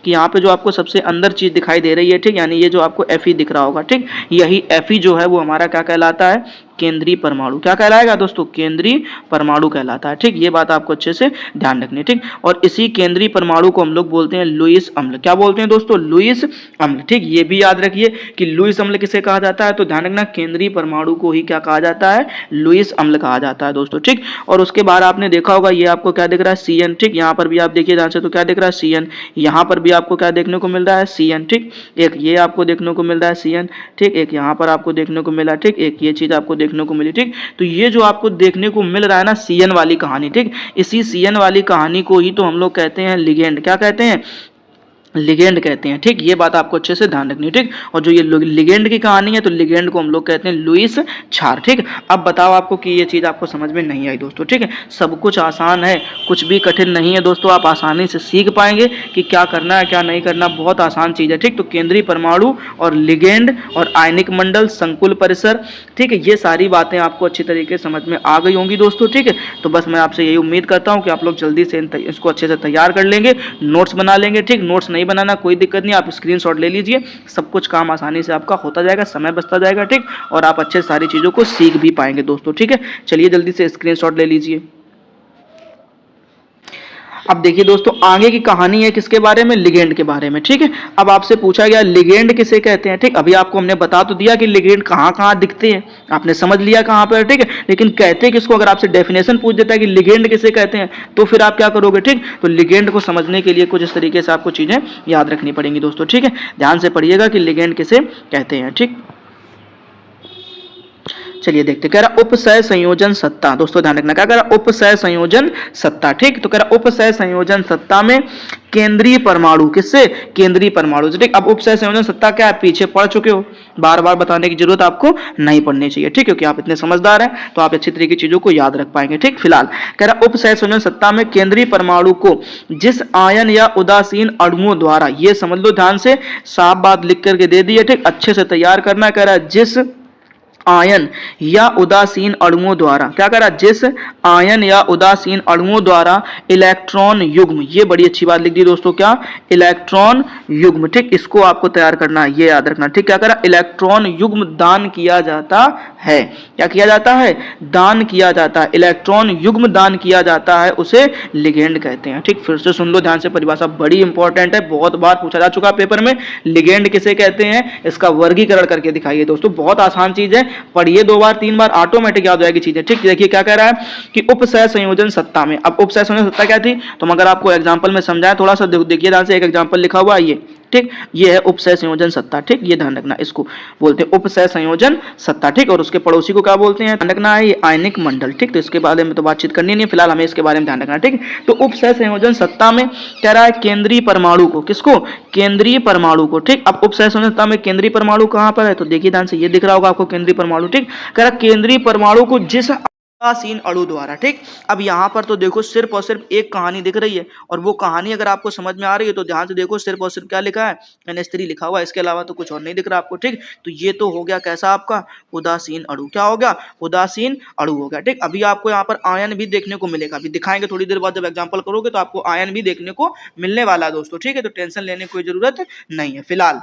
कि यहाँ पे जो आपको सबसे अंदर चीज दिखाई दे रही है, ठीक, यानी ये जो आपको Fe दिख रहा होगा, ठीक, यही Fe जो है वो हमारा क्या कहलाता है, केंद्रीय परमाणु। क्या कहलाएगा दोस्तों, केंद्रीय परमाणु कहलाता है। ठीक, ये बात आपको अच्छे से ध्यान रखनी है। ठीक, और इसी केंद्रीय परमाणु को हम लोग बोलते हैं लुईस अम्ल। क्या बोलते हैं दोस्तों, लुईस अम्ल। ठीक, ये भी याद रखिए कि लुईस अम्ल किसे कहा जाता है, तो ध्यान रखना केंद्रीय परमाणु को ही क्या कहा जाता है, लुईस अम्ल कहा जाता है दोस्तों। ठीक, और उसके बाद आपने देखा होगा ये आपको क्या दिख रहा है, Cn। ठीक, यहाँ पर भी आप देखिए ध्यान से, तो क्या दिख रहा है, Cn। यहाँ पर भी आपको क्या देखने को मिल रहा है, Cn। ठीक, एक ये आपको देखने को मिल रहा है Cn। ठीक, एक यहाँ पर आपको देखने को मिला, ठीक, एक ये चीज आपको देखने को मिली। ठीक, तो ये जो आपको देखने को मिल रहा है ना, Cn वाली कहानी, ठीक, इसी Cn वाली कहानी को ही तो हम लोग कहते हैं लिगेंड। क्या कहते हैं, लिगेंड कहते हैं। ठीक, ये बात आपको अच्छे से ध्यान रखनी है। ठीक, और जो ये लिगेंड की कहानी है तो लिगेंड को हम लोग कहते हैं लुईस क्षार। ठीक, अब बताओ आपको कि ये चीज़ आपको समझ में नहीं आई दोस्तों। ठीक है, सब कुछ आसान है, कुछ भी कठिन नहीं है दोस्तों, आप आसानी से सीख पाएंगे कि क्या करना है क्या नहीं करना, बहुत आसान चीज़ है। ठीक, तो केंद्रीय परमाणु और लिगेंड और आयनिक मंडल, संकुल परिसर, ठीक है, ये सारी बातें आपको अच्छी तरीके से समझ में आ गई होंगी दोस्तों। ठीक है, तो बस मैं आपसे यही उम्मीद करता हूँ कि आप लोग जल्दी से इसको अच्छे से तैयार कर लेंगे, नोट्स बना लेंगे। ठीक, नोट्स नहीं बनाना कोई दिक्कत नहीं, आप स्क्रीनशॉट ले लीजिए, सब कुछ काम आसानी से आपका होता जाएगा, समय बचता जाएगा। ठीक, और आप अच्छे सारी चीज़ों को सीख भी पाएंगे दोस्तों। ठीक है, चलिए जल्दी से स्क्रीनशॉट ले लीजिए। अब देखिए दोस्तों, आगे की कहानी है किसके बारे में, लिगेंड के बारे में। ठीक है, अब आपसे पूछा गया लिगेंड किसे कहते हैं। ठीक, अभी आपको हमने बता तो दिया कि लिगेंड कहाँ कहाँ दिखते हैं, आपने समझ लिया कहाँ पर। ठीक है, लेकिन कहते किसको, अगर आपसे डेफिनेशन पूछ देता है कि लिगेंड किसे कहते हैं तो फिर आप क्या करोगे। ठीक, तो लिगेंड को समझने के लिए कुछ इस तरीके से आपको चीजें याद रखनी पड़ेंगी दोस्तों। ठीक है, ध्यान से पढ़िएगा कि लिगेंड किसे कहते हैं। ठीक, चलिए देखते, कह रहा उपसय संयोजन सत्ता। दोस्तों ध्यान रखना, क्या कह रहा, उपसय संयोजन सत्ता। ठीक, तो कह रहा उपसय संयोजन सत्ता में केंद्रीय परमाणु, किससे, केंद्रीय परमाणु से। ठीक, अब उपसय संयोजन सत्ता क्या है, पीछे पढ़ चुके हो, बार बार बताने की जरूरत आपको नहीं पड़नी चाहिए। ठीक, क्योंकि आप इतने समझदार हैं तो आप अच्छी तरीके की चीजों को याद रख पाएंगे। ठीक, फिलहाल कह रहा उपसय संयोजन सत्ता में केंद्रीय परमाणु को जिस आयन या उदासीन अणुओं द्वारा, ये समझ लो ध्यान से, साफ बात लिख करके दे दी है। ठीक, अच्छे से तैयार करना, कह रहा है जिस आयन या उदासीन अणुओं द्वारा क्या करा, जिस आयन या उदासीन अणुओं द्वारा इलेक्ट्रॉन युग्म, ये बड़ी अच्छी बात लिख दी दोस्तों, क्या, इलेक्ट्रॉन युग्म, ठीक, इसको आपको तैयार करना है, ये याद रखना, ठीक, क्या करा, इलेक्ट्रॉन युग्म दान किया जाता है, क्या किया जाता है, दान किया जाता है, इलेक्ट्रॉन युग्म दान किया जाता है, उसे लिगेंड कहते हैं, ठीक। फिर से सुन लो ध्यान से, परिभाषा बड़ी इंपॉर्टेंट है, बहुत बार पूछा जा चुका पेपर में, लिगेंड किसे कहते हैं, इसका वर्गीकरण करके दिखाइए दोस्तों, बहुत आसान चीज है, पढ़िए 2 बार 3 बार ऑटोमेटिक याद हो जाएगी चीजें, ठीक। देखिए क्या कह रहा है कि उपसह संयोजन सत्ता में, अब उपसह संयोजन सत्ता क्या थी, तो अगर आपको एग्जांपल में समझाएं थोड़ा सा, देखिए ध्यान से, एक एग्जांपल लिखा हुआ है ये, ठीक, ये है उपसह संयोजन सत्ता, ठीक, ये ध्यान रखना, इसको बोलते हैं उपसह संयोजन सत्ता, ठीक। और उसके पड़ोसी को क्या बोलते हैं, ध्यान रखना है, ये आयनिक मंडल, ठीक। तो इसके बारे में तो बातचीत करनी नहीं, फिलहाल हमें इसके बारे में ध्यान रखना, ठीक। तो उपसह संयोजन सत्ता में कह रहा है केंद्रीय परमाणु को, किसको, केंद्रीय परमाणु को, ठीक। अब उपसह संयोजन सत्ता में केंद्रीय परमाणु कहां पर है, तो देखिए ध्यान से, ये दिख रहा होगा आपको केंद्रीय परमाणु, ठीक। कह रहा केंद्रीय परमाणु को जिस उदासीन अणु द्वारा, ठीक। अब यहां पर तो देखो सिर्फ और सिर्फ एक कहानी दिख रही है, और वो कहानी अगर आपको समझ में आ रही है तो ध्यान से देखो, सिर्फ और सिर्फ क्या लिखा है, NH3 लिखा हुआ है, इसके अलावा तो कुछ और नहीं दिख रहा आपको, ठीक। तो ये तो हो गया कैसा आपका उदासीन अणु, क्या हो गया, उदासीन अणु हो गया, ठीक। अभी आपको यहाँ पर आयन भी देखने को मिलेगा, अभी दिखाएंगे थोड़ी देर बाद, जब एग्जाम्पल करोगे तो आपको आयन भी देखने को मिलने वाला है दोस्तों, ठीक है। तो टेंशन लेने की कोई जरूरत नहीं है फिलहाल।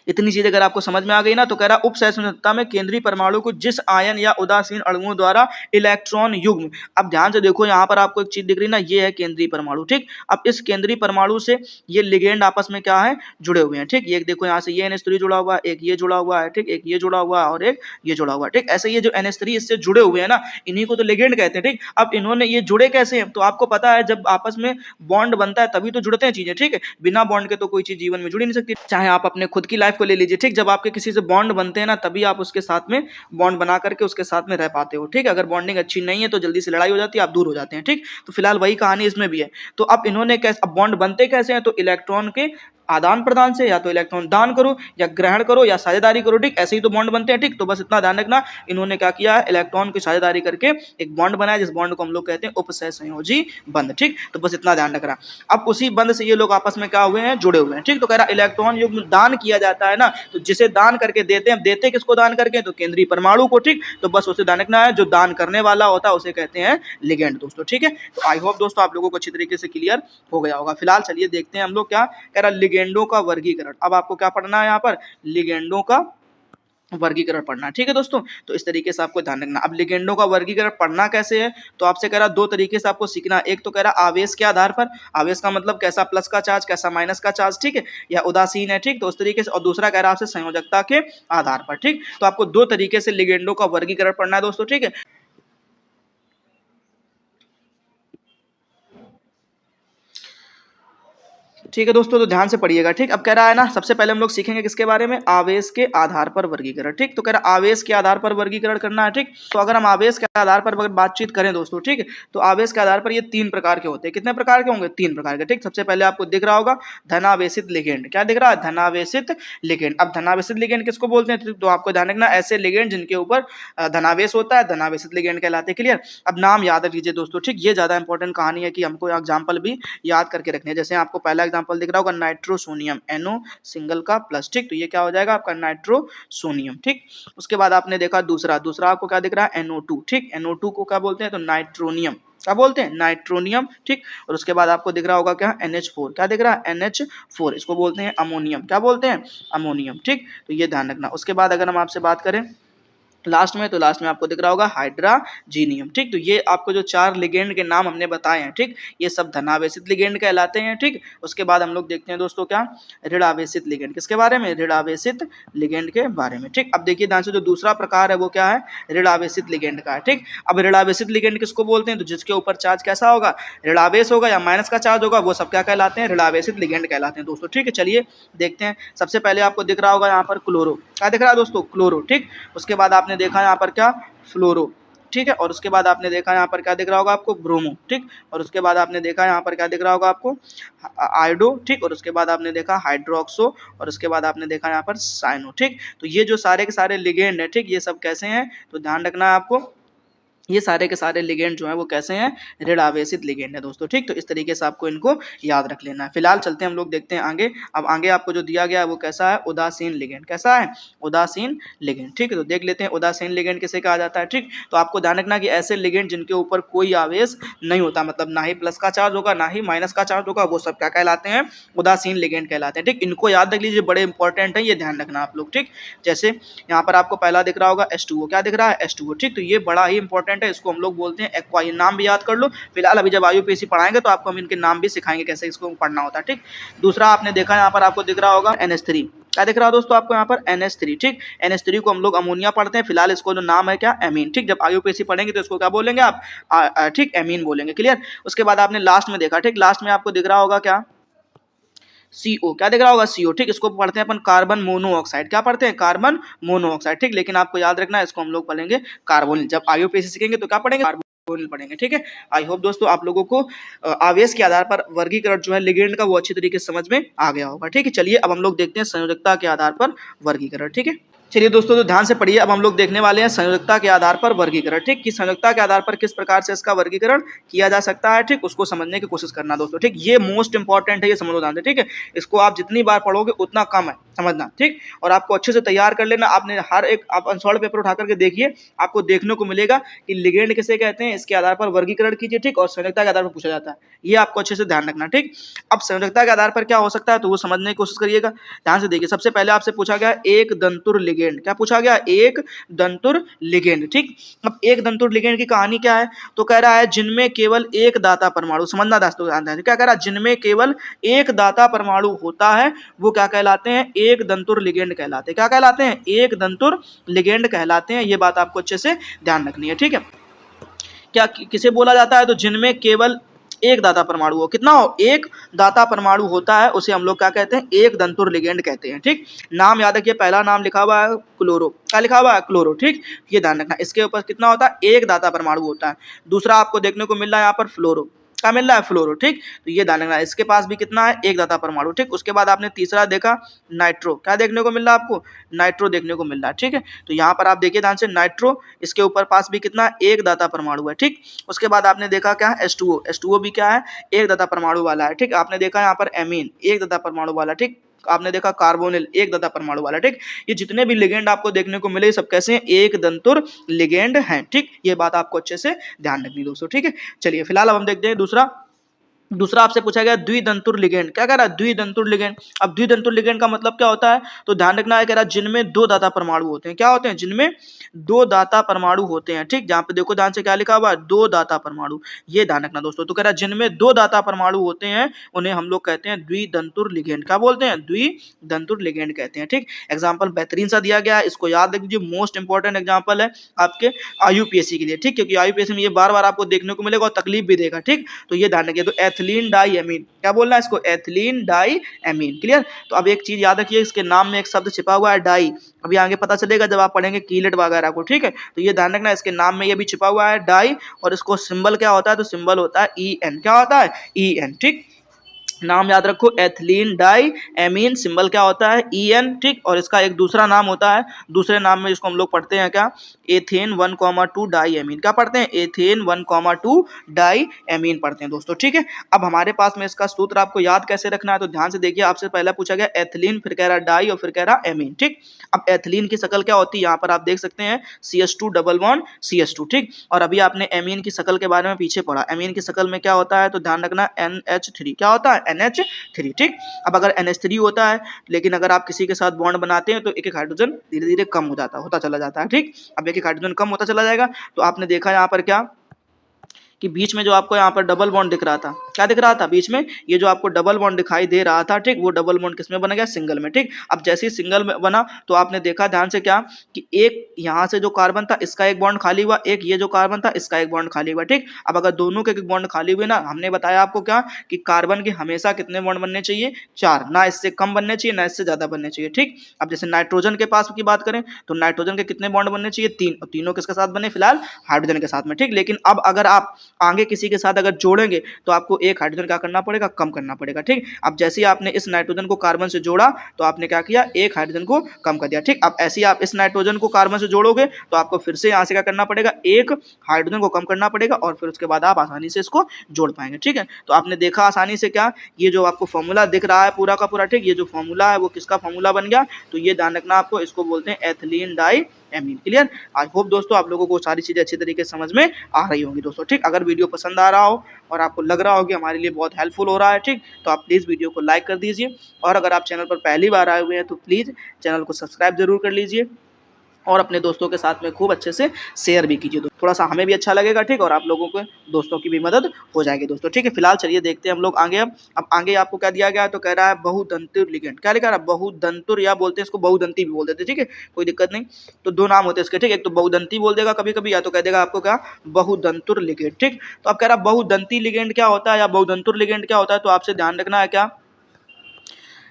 इतनी चीज अगर आपको समझ में आ गई ना, तो कह रहा उपसहसंयोजकता में केंद्रीय परमाणु को जिस आयन या उदासीन अणुओं द्वारा इलेक्ट्रॉन युग्म, अब ध्यान से देखो यहाँ पर आपको एक चीज दिख रही ना, ये है केंद्रीय परमाणु, ठीक। अब इस केंद्रीय परमाणु से ये लिगेंड आपस में क्या है, जुड़े हुए हैं, ठीक। ये देखो यहाँ से ये NH3 जुड़ा हुआ है, एक ये जुड़ा हुआ है, ठीक, एक ये जुड़ा हुआ है और एक ये जुड़ा हुआ है, ठीक। ऐसे ये जो NH3 इससे जुड़े हुए हैं ना, इन्हीं को तो लिगेंड कहते हैं, ठीक। अब इन्होंने ये जुड़े कैसे हैं, तो आपको पता है जब आपस में बॉन्ड बनता है तभी तो जुड़ते हैं चीजें, ठीक है। बिना बॉन्ड के तो कोई चीज जीवन में जुड़ ही नहीं सकती, चाहे आप अपने खुद की लाइफ को ले लीजिए, ठीक। जब आपके किसी से बॉन्ड बनते हैं ना, तभी आप उसके साथ में बॉन्ड बना करके उसके साथ में रह पाते हो, ठीक। अगर बॉन्डिंग अच्छी नहीं है तो जल्दी से लड़ाई हो जाती है, आप दूर हो जाते हैं, ठीक। तो फिलहाल वही कहानी इसमें भी है। तो अब इन्होंने कैसे, अब बॉन्ड बनते कैसे हैं, तो इलेक्ट्रॉन के आदान प्रदान से, या तो इलेक्ट्रॉन दान करो या ग्रहण करो या साझेदारी करो, ठीक। ऐसे ही तो बॉन्ड बनते हैं, ठीक। तो बस इतना ध्यान रखना, इन्होंने क्या किया है, इलेक्ट्रॉन की साझेदारी करके एक बॉन्ड बनाया, जिस बॉन्ड को हम लोग कहते हैं उपसह संयोजी बंध, ठीक। तो बस इतना ध्यान रखना। अब उसी बंध से ये लोग आपस में क्या हुए हैं, जुड़े हुए हैं, ठीक। तो कह रहा इलेक्ट्रॉन युग्म दान किया जाता है ना, तो जिसे दान करके देते हैं, देते किसको दान करके, तो केंद्रीय परमाणु को, ठीक। तो बस उसे ध्यान रखना है, जो दान करने वाला होता है उसे कहते हैं लिगेंड दोस्तों, ठीक है। तो आई होप दोस्तों आप लोगों को अच्छी तरीके से क्लियर हो गया होगा। फिलहाल चलिए देखते हैं हम लोग क्या कह रहा, लिगेंडों का वर्गीकरण। अब आपको क्या पढ़ना है, यहाँ पर लिगेंडों का वर्गीकरण पढ़ना, ठीक है दोस्तों। तो इस तरीके से आपको ध्यान रखना। अब लिगेंडों का वर्गीकरण पढ़ना कैसे है, तो आपसे कह रहा 2 तरीके से आपको सीखना। एक तो कह रहा आवेश के आधार पर, आवेश का मतलब कैसा प्लस का चार्ज, कैसा माइनस का चार्ज, ठीक है, या उदासीन है, ठीक। तो उस तरीके से, और दूसरा कह रहा आपसे संयोजकता के आधार पर, ठीक। तो आपको 2 तरीके से लिगेंडों का वर्गीकरण पढ़ना है दोस्तों, ठीक है। ठीक है दोस्तों, तो ध्यान से पढ़िएगा, ठीक। अब कह रहा है ना, सबसे पहले हम लोग सीखेंगे किसके बारे में, आवेश के आधार पर वर्गीकरण, ठीक। तो कह रहा आवेश के आधार पर वर्गीकरण करना है, ठीक। तो अगर हम आवेश के आधार पर बातचीत करें दोस्तों, ठीक, तो आवेश के आधार पर ये 3 प्रकार के होते हैं। कितने प्रकार के होंगे, 3 प्रकार के, ठीक। सबसे पहले आपको दिख रहा होगा धनावेशित लिगेंड, क्या दिख रहा है, धनावेशित लिगेंड। अब धनावेशित लिगेंड किसको बोलते हैं, तो आपको ध्यान रखना, ऐसे लिगेंड जिनके ऊपर धनावेश होता है, धनावेशित लिगेंड कहलाते हैं, क्लियर। अब नाम याद रखिए दोस्तों, ठीक। ये ज्यादा इंपॉर्टेंट कहानी है कि हमको एग्जाम्पल भी याद करके रखने हैं। जैसे आपको पहला एग्जाम्पल दिख रहा होगा नाइट्रोसोनियम, NO सिंगल का प्लस, ठीक। तो ये क्या हो जाएगा आपका नाइट्रोसोनियम, ठीक। उसके बाद आपने देखा दूसरा आपको क्या दिख रहा है, NO2, ठीक। NO2 को क्या बोलते हैं, तो नाइट्रोनियम, क्या बोलते हैं, नाइट्रोनियम, ठीक। और उसके बाद आपको दिख रहा होगा क्या, NH4, क्या दिख रहा है, NH4, इसको बोलते हैं अमोनियम, क्या बोलते हैं, अमोनियम, ठीक। तो ये ध्यान रखना। उसके बाद अगर हम आपसे बात करें लास्ट में, तो लास्ट में आपको दिख रहा होगा हाइड्राजीनियम, ठीक। तो ये आपको जो 4 लिगेंड के नाम हमने बताए हैं, ठीक, ये सब धनावेशित लिगेंड कहलाते हैं, ठीक। उसके बाद हम लोग देखते हैं दोस्तों क्या, ऋणावेशित लिगेंड, किसके बारे में, ऋणावेशित लिगेंड के बारे में, ठीक। अब देखिए ध्यान से, जो दूसरा प्रकार है वो क्या है, ऋणावेशित लिगेंड का है, ठीक। अब ऋणावेशित लिगेंड किसको बोलते हैं, तो जिसके ऊपर चार्ज कैसा होगा, ऋणावेश होगा या माइनस का चार्ज होगा, वो सब क्या कहलाते हैं, ऋणावेशित लिगेंड कहलाते हैं दोस्तों, ठीक है। चलिए देखते हैं। सबसे पहले आपको दिख रहा होगा यहाँ पर क्लोरो, क्या दिख रहा है दोस्तों, क्लोरो, ठीक। उसके बाद आपने देखा यहाँ पर क्या, फ्लोरो, ठीक है। और उसके बाद आपने देखा यहाँ पर क्या दिख रहा होगा आपको, ब्रोमो, ठीक। और उसके बाद आपने देखा यहाँ पर क्या दिख रहा होगा आपको, आयोडो, ठीक। और उसके बाद आपने देखा हाइड्रोक्सो, और उसके बाद आपने देखा यहाँ पर साइनो, ठीक। तो ये जो सारे के सारे लिगेंड है, ठीक, ये सब कैसे हैं, तो ध्यान रखना है आपको, ये सारे के सारे लिगेंड जो है वो कैसे हैं, ऋण आवेशित लिगेंड है दोस्तों। ठीक, तो इस तरीके से आपको इनको याद रख लेना है। फिलहाल चलते हैं हम लोग देखते हैं आगे। अब आगे आपको जो दिया गया है वो कैसा है, उदासीन लिगेंड। कैसा है, उदासीन लिगेंड। ठीक है, तो देख लेते हैं उदासीन लिगेंड किसे कहा जाता है। ठीक, तो आपको ध्यान रखना कि ऐसे लिगेंड जिनके ऊपर कोई आवेश नहीं होता, मतलब ना ही प्लस का चार्ज होगा ना ही माइनस का चार्ज होगा, वो सब क्या कहलाते हैं, उदासीन लिगेंड कहलाते हैं। ठीक, इनको याद रख लीजिए, बड़े इंपॉर्टेंट है, ये ध्यान रखना आप लोग। ठीक, जैसे यहाँ पर आपको पहला दिख रहा होगा H2O, क्या दिख रहा है, H2O। ठीक, तो ये बड़ा ही इंपॉर्टेंट है, इसको हम लोग बोलते हैं एक्वा। ये नाम भी याद कर लो। फिलहाल अभी जब IUPAC पढ़ाएंगे तो आपको हम इनके नाम भी सिखाएंगे कैसे इसको पढ़ना होता है। ठीक, दूसरा आपने देखा यहाँ पर आपको दिख रहा होगा NH3, क्या दिख रहा है दोस्तों आपको यहाँ पर, NH3। ठीक, NH3 को हम लोग अमोनिया पढ़ते हैं, फिलहाल इसको जो नाम है क्या, एमीन। ठीक, जब IUPAC पढ़ेंगे तो इसको क्या बोलेंगे आप, ठीक, एमीन बोलेंगे। क्लियर। उसके बाद आपने लास्ट में देखा, ठीक, लास्ट में आपको दिख रहा होगा क्या, CO, क्या दिख रहा होगा, CO। ठीक, इसको पढ़ते हैं अपन कार्बन मोनोऑक्साइड। क्या पढ़ते हैं, कार्बन मोनोऑक्साइड। ठीक, लेकिन आपको याद रखना है इसको हम लोग पढ़ेंगे कार्बोनिल। जब IUPAC सीखेंगे तो क्या पढ़ेंगे, कार्बोनिल पढ़ेंगे। ठीक है, आई होप दोस्तों आप लोगों को आवेश के आधार पर वर्गीकरण जो है लिगेंड का वो अच्छी तरीके से समझ में आ गया होगा। ठीक है, चलिए अब हम लोग देखते हैं संयोजकता के आधार पर वर्गीकरण। ठीक है, चलिए दोस्तों तो ध्यान से पढ़िए। अब हम लोग देखने वाले हैं संयोजकता के आधार पर वर्गीकरण। ठीक, कि संयोजकता के आधार पर किस प्रकार से इसका वर्गीकरण किया जा सकता है। ठीक, उसको समझने की कोशिश करना दोस्तों। ठीक, ये मोस्ट इंपॉर्टेंट है, ये समझो ध्यान से। ठीक है, इसको आप जितनी बार पढ़ोगे उतना कम है समझना। ठीक, और आपको अच्छे से तैयार कर लेना। आपने हर एक आप अनसॉल्व पेपर उठा करके देखिए, आपको देखने को मिलेगा कि लिगेंड किसे कहते हैं, इसके आधार पर वर्गीकरण कीजिए। ठीक, और संयोजकता के आधार पर पूछा जाता है, ये आपको अच्छे से ध्यान रखना। ठीक, अब संयोजकता के आधार पर क्या हो सकता है तो वो समझने की कोशिश करिएगा। ध्यान से देखिए, सबसे पहले आपसे पूछा गया एक दंतुर लिगेंड। क्या पूछा गया, एक दंतुर लिगेंड। ठीक, अब एक दंतुर लिगेंड की कहानी क्या है, तो कह रहा है जिनमें केवल एक दाता परमाणु, समझना दोस्तों ध्यान दें, क्या कह रहा है, जिनमें केवल एक दाता परमाणु होता है वो क्या कहलाते हैं, एक दंतुर लिगेंड कहलाते हैं। क्या कहलाते हैं, एक दंतुर लिगेंड कहलाते हैं। ये बात आपको अच्छे से ध्यान रखनी है। ठीक है, क्या किसे बोला जाता है, तो जिनमें केवल एक दाता परमाणु हो, कितना हो, एक दाता परमाणु होता है, उसे हम लोग क्या कहते हैं, एक दंतुर लिगेंड कहते हैं। ठीक, नाम याद रखिए, पहला नाम लिखा हुआ है क्लोरो, क्या लिखा हुआ है, क्लोरो। ठीक, ये ध्यान रखना, इसके ऊपर कितना होता है, एक दाता परमाणु होता है। दूसरा आपको देखने को मिल रहा है यहाँ पर फ्लोरो, क्या मिल रहा है, फ्लोरो। ठीक, तो ये ध्यान रखना, इसके पास भी कितना है, एक दाता परमाणु। ठीक, उसके बाद आपने तीसरा देखा नाइट्रो, क्या देखने को मिल रहा है आपको, नाइट्रो देखने को मिल रहा है। ठीक है, तो यहाँ पर आप देखिए ध्यान से, नाइट्रो, इसके ऊपर पास भी कितना, एक दाता परमाणु है। ठीक, उसके बाद आपने देखा क्या, H2O, H2O भी क्या है, एक दाता परमाणु वाला है। ठीक, आपने देखा यहाँ पर एमीन, एक दाता परमाणु वाला। ठीक, आपने देखा कार्बोनिल, एक दाता परमाणु वाला। ठीक, ये जितने भी लिगेंड आपको देखने को मिले सब कैसे हैं, एक दंतुर लिगेंड हैं। ठीक, ये बात आपको अच्छे से ध्यान रखनी दोस्तों। ठीक है, चलिए फिलहाल अब हम देखते हैं दूसरा आपसे पूछा गया द्विदंतुर लिगेंड। क्या कह रहा है, द्विदंतुर लिगेंड। अब द्विदंतुर लिगेंड का मतलब क्या होता है, तो ध्यान रखना है, कह रहा है जिनमें दो दाता परमाणु होते हैं। क्या होते हैं, जिनमें दो दाता परमाणु होते हैं। ठीक, जहां पे देखो ध्यान से क्या लिखा हुआ है, दो दाता परमाणु, ये ध्यान रखना दोस्तों। तो कह रहा है जिनमें दो दाता परमाणु होते हैं उन्हें हम लोग कहते हैं द्विदंतुर लिगेंड। क्या बोलते हैं, द्विदंतुर लिगेंड कहते हैं। ठीक, एग्जाम्पल बेहतरीन सा दिया गया है, इसको याद रख लीजिए, मोस्ट इंपॉर्टेंट एग्जाम्पल है आपके IUPAC के लिए। ठीक, क्योंकि IUPAC में ये बार बार आपको देखने को मिलेगा और तकलीफ भी देगा। ठीक, तो ये ध्यान रखिए। तो एथिलीन डाई एमीन, क्या बोलना है इसको, एथिलीन डाई एमीन। क्लियर। तो अब एक चीज याद रखिए, इसके नाम में एक शब्द छिपा हुआ है डाई, अभी आगे पता चलेगा जब आप पढ़ेंगे कीलेट वगैरह को। ठीक है, तो ये ध्यान रखना, इसके नाम में ये भी छिपा हुआ है डाई, और इसको सिंबल क्या होता है, तो सिंबल होता है EN। क्या होता है, EN। ठीक, नाम याद रखो, एथिलीन डाई एमीन, सिंबल क्या होता है, EN। ठीक, और इसका एक दूसरा नाम होता है, दूसरे नाम में इसको हम लोग पढ़ते हैं क्या, एथेन 1,2 डाई एमीन। क्या पढ़ते हैं, एथेन 1,2 डाई एमीन पढ़ते हैं दोस्तों। ठीक है, अब हमारे पास में इसका सूत्र आपको याद कैसे रखना है, तो ध्यान से देखिए, आपसे पहले पूछा गया एथिलीन, फिर कह रहा डाई और फिर कह रहा एमीन। ठीक, अब एथिलीन की शक्ल क्या होती है, यहाँ पर आप देख सकते हैं CH2 डबल बॉन्ड CH2। ठीक, और अभी आपने एमीन की शक्ल के बारे में पीछे पढ़ा, एमीन की शक्ल में क्या होता है, तो ध्यान रखना NH3। क्या होता है, NH3। ठीक, अब अगर NH3 होता है, लेकिन अगर आप किसी के साथ बॉन्ड बनाते हैं तो एक एक हाइड्रोजन धीरे धीरे कम होता चला जाता है। ठीक, अब एक एक हाइड्रोजन कम होता चला जाएगा, तो आपने देखा यहाँ पर क्या कि बीच में जो आपको यहाँ पर डबल बॉन्ड दिख रहा था, क्या दिख रहा था बीच में, ये जो आपको डबल बॉन्ड दिखाई दे रहा था। ठीक, वो डबल बॉन्ड किसमें बन गया, सिंगल में। ठीक, अब जैसे ही सिंगल में बना तो आपने देखा ध्यान से क्या कि एक यहाँ से जो कार्बन था इसका एक बॉन्ड खाली हुआ, एक ये जो कार्बन था इसका एक बॉन्ड खाली हुआ। ठीक, अब अगर दोनों के एक बॉन्ड खाली हुए ना, हमने बताया आपको क्या कि कार्बन के हमेशा कितने बॉन्ड बनने चाहिए, 4, ना इससे कम बनने चाहिए ना इससे ज्यादा बनने चाहिए। ठीक, अब जैसे नाइट्रोजन के पास की बात करें तो नाइट्रोजन के कितने बॉन्ड बनने चाहिए, 3, और तीनों किसके साथ बने, फिलहाल हाइड्रोजन के साथ में। ठीक, लेकिन अब अगर आप आगे किसी के साथ अगर जोड़ेंगे तो आपको एक हाइड्रोजन क्या करना पड़ेगा, कम करना पड़ेगा। ठीक, अब जैसे ही आपने इस नाइट्रोजन को कार्बन से जोड़ा तो आपने क्या किया, एक हाइड्रोजन को कम कर दिया। ठीक, अब ऐसे ही आप इस नाइट्रोजन को कार्बन से जोड़ोगे तो आपको फिर से यहाँ से क्या करना पड़ेगा, एक हाइड्रोजन को कम करना पड़ेगा और फिर उसके बाद आप आसानी से इसको जोड़ पाएंगे। ठीक है, तो आपने देखा आसानी से क्या, ये जो आपको फॉर्मूला दिख रहा है पूरा का पूरा, ठीक, ये जो फॉर्मूला है वो किसका फॉर्मूला बन गया, तो ये ध्यान रखना आपको, इसको बोलते हैं ethylene di amine. Clear, I hope दोस्तों आप लोगों को सारी चीजें अच्छी तरीके से समझ में आ रही होंगी दोस्तों। ठीक, अगर वीडियो पसंद आ रहा हो और आपको लग रहा हो कि हमारे लिए बहुत हेल्पफुल हो रहा है, ठीक, तो आप प्लीज़ वीडियो को लाइक कर दीजिए और अगर आप चैनल पर पहली बार आए हुए हैं तो प्लीज़ चैनल को सब्सक्राइब जरूर कर लीजिए और अपने दोस्तों के साथ में खूब अच्छे से शेयर भी कीजिए, थोड़ा सा हमें भी अच्छा लगेगा। ठीक, और आप लोगों के दोस्तों की भी मदद हो जाएगी दोस्तों। ठीक है, फिलहाल चलिए देखते हैं हम लोग आगे। अब आगे आपको क्या दिया गया है, तो कह रहा है बहुदंतुर लिगेंड। क्या लिखा रहा है, बहुदंतुर, या बोलते हैं इसको बहुदंती भी बोल देते हैं। ठीक है, कोई दिक्कत नहीं, तो दो नाम होते हैं इसके। ठीक, एक तो बहुदंती बोल देगा कभी कभी, या तो कह देगा आपको क्या, बहुदंतुर लिगेंड। ठीक, तो अब कह रहा है बहुदंती लिगेंड क्या होता है या बहुदंतुर लिगेंड क्या होता है, तो आपसे ध्यान रखना है क्या,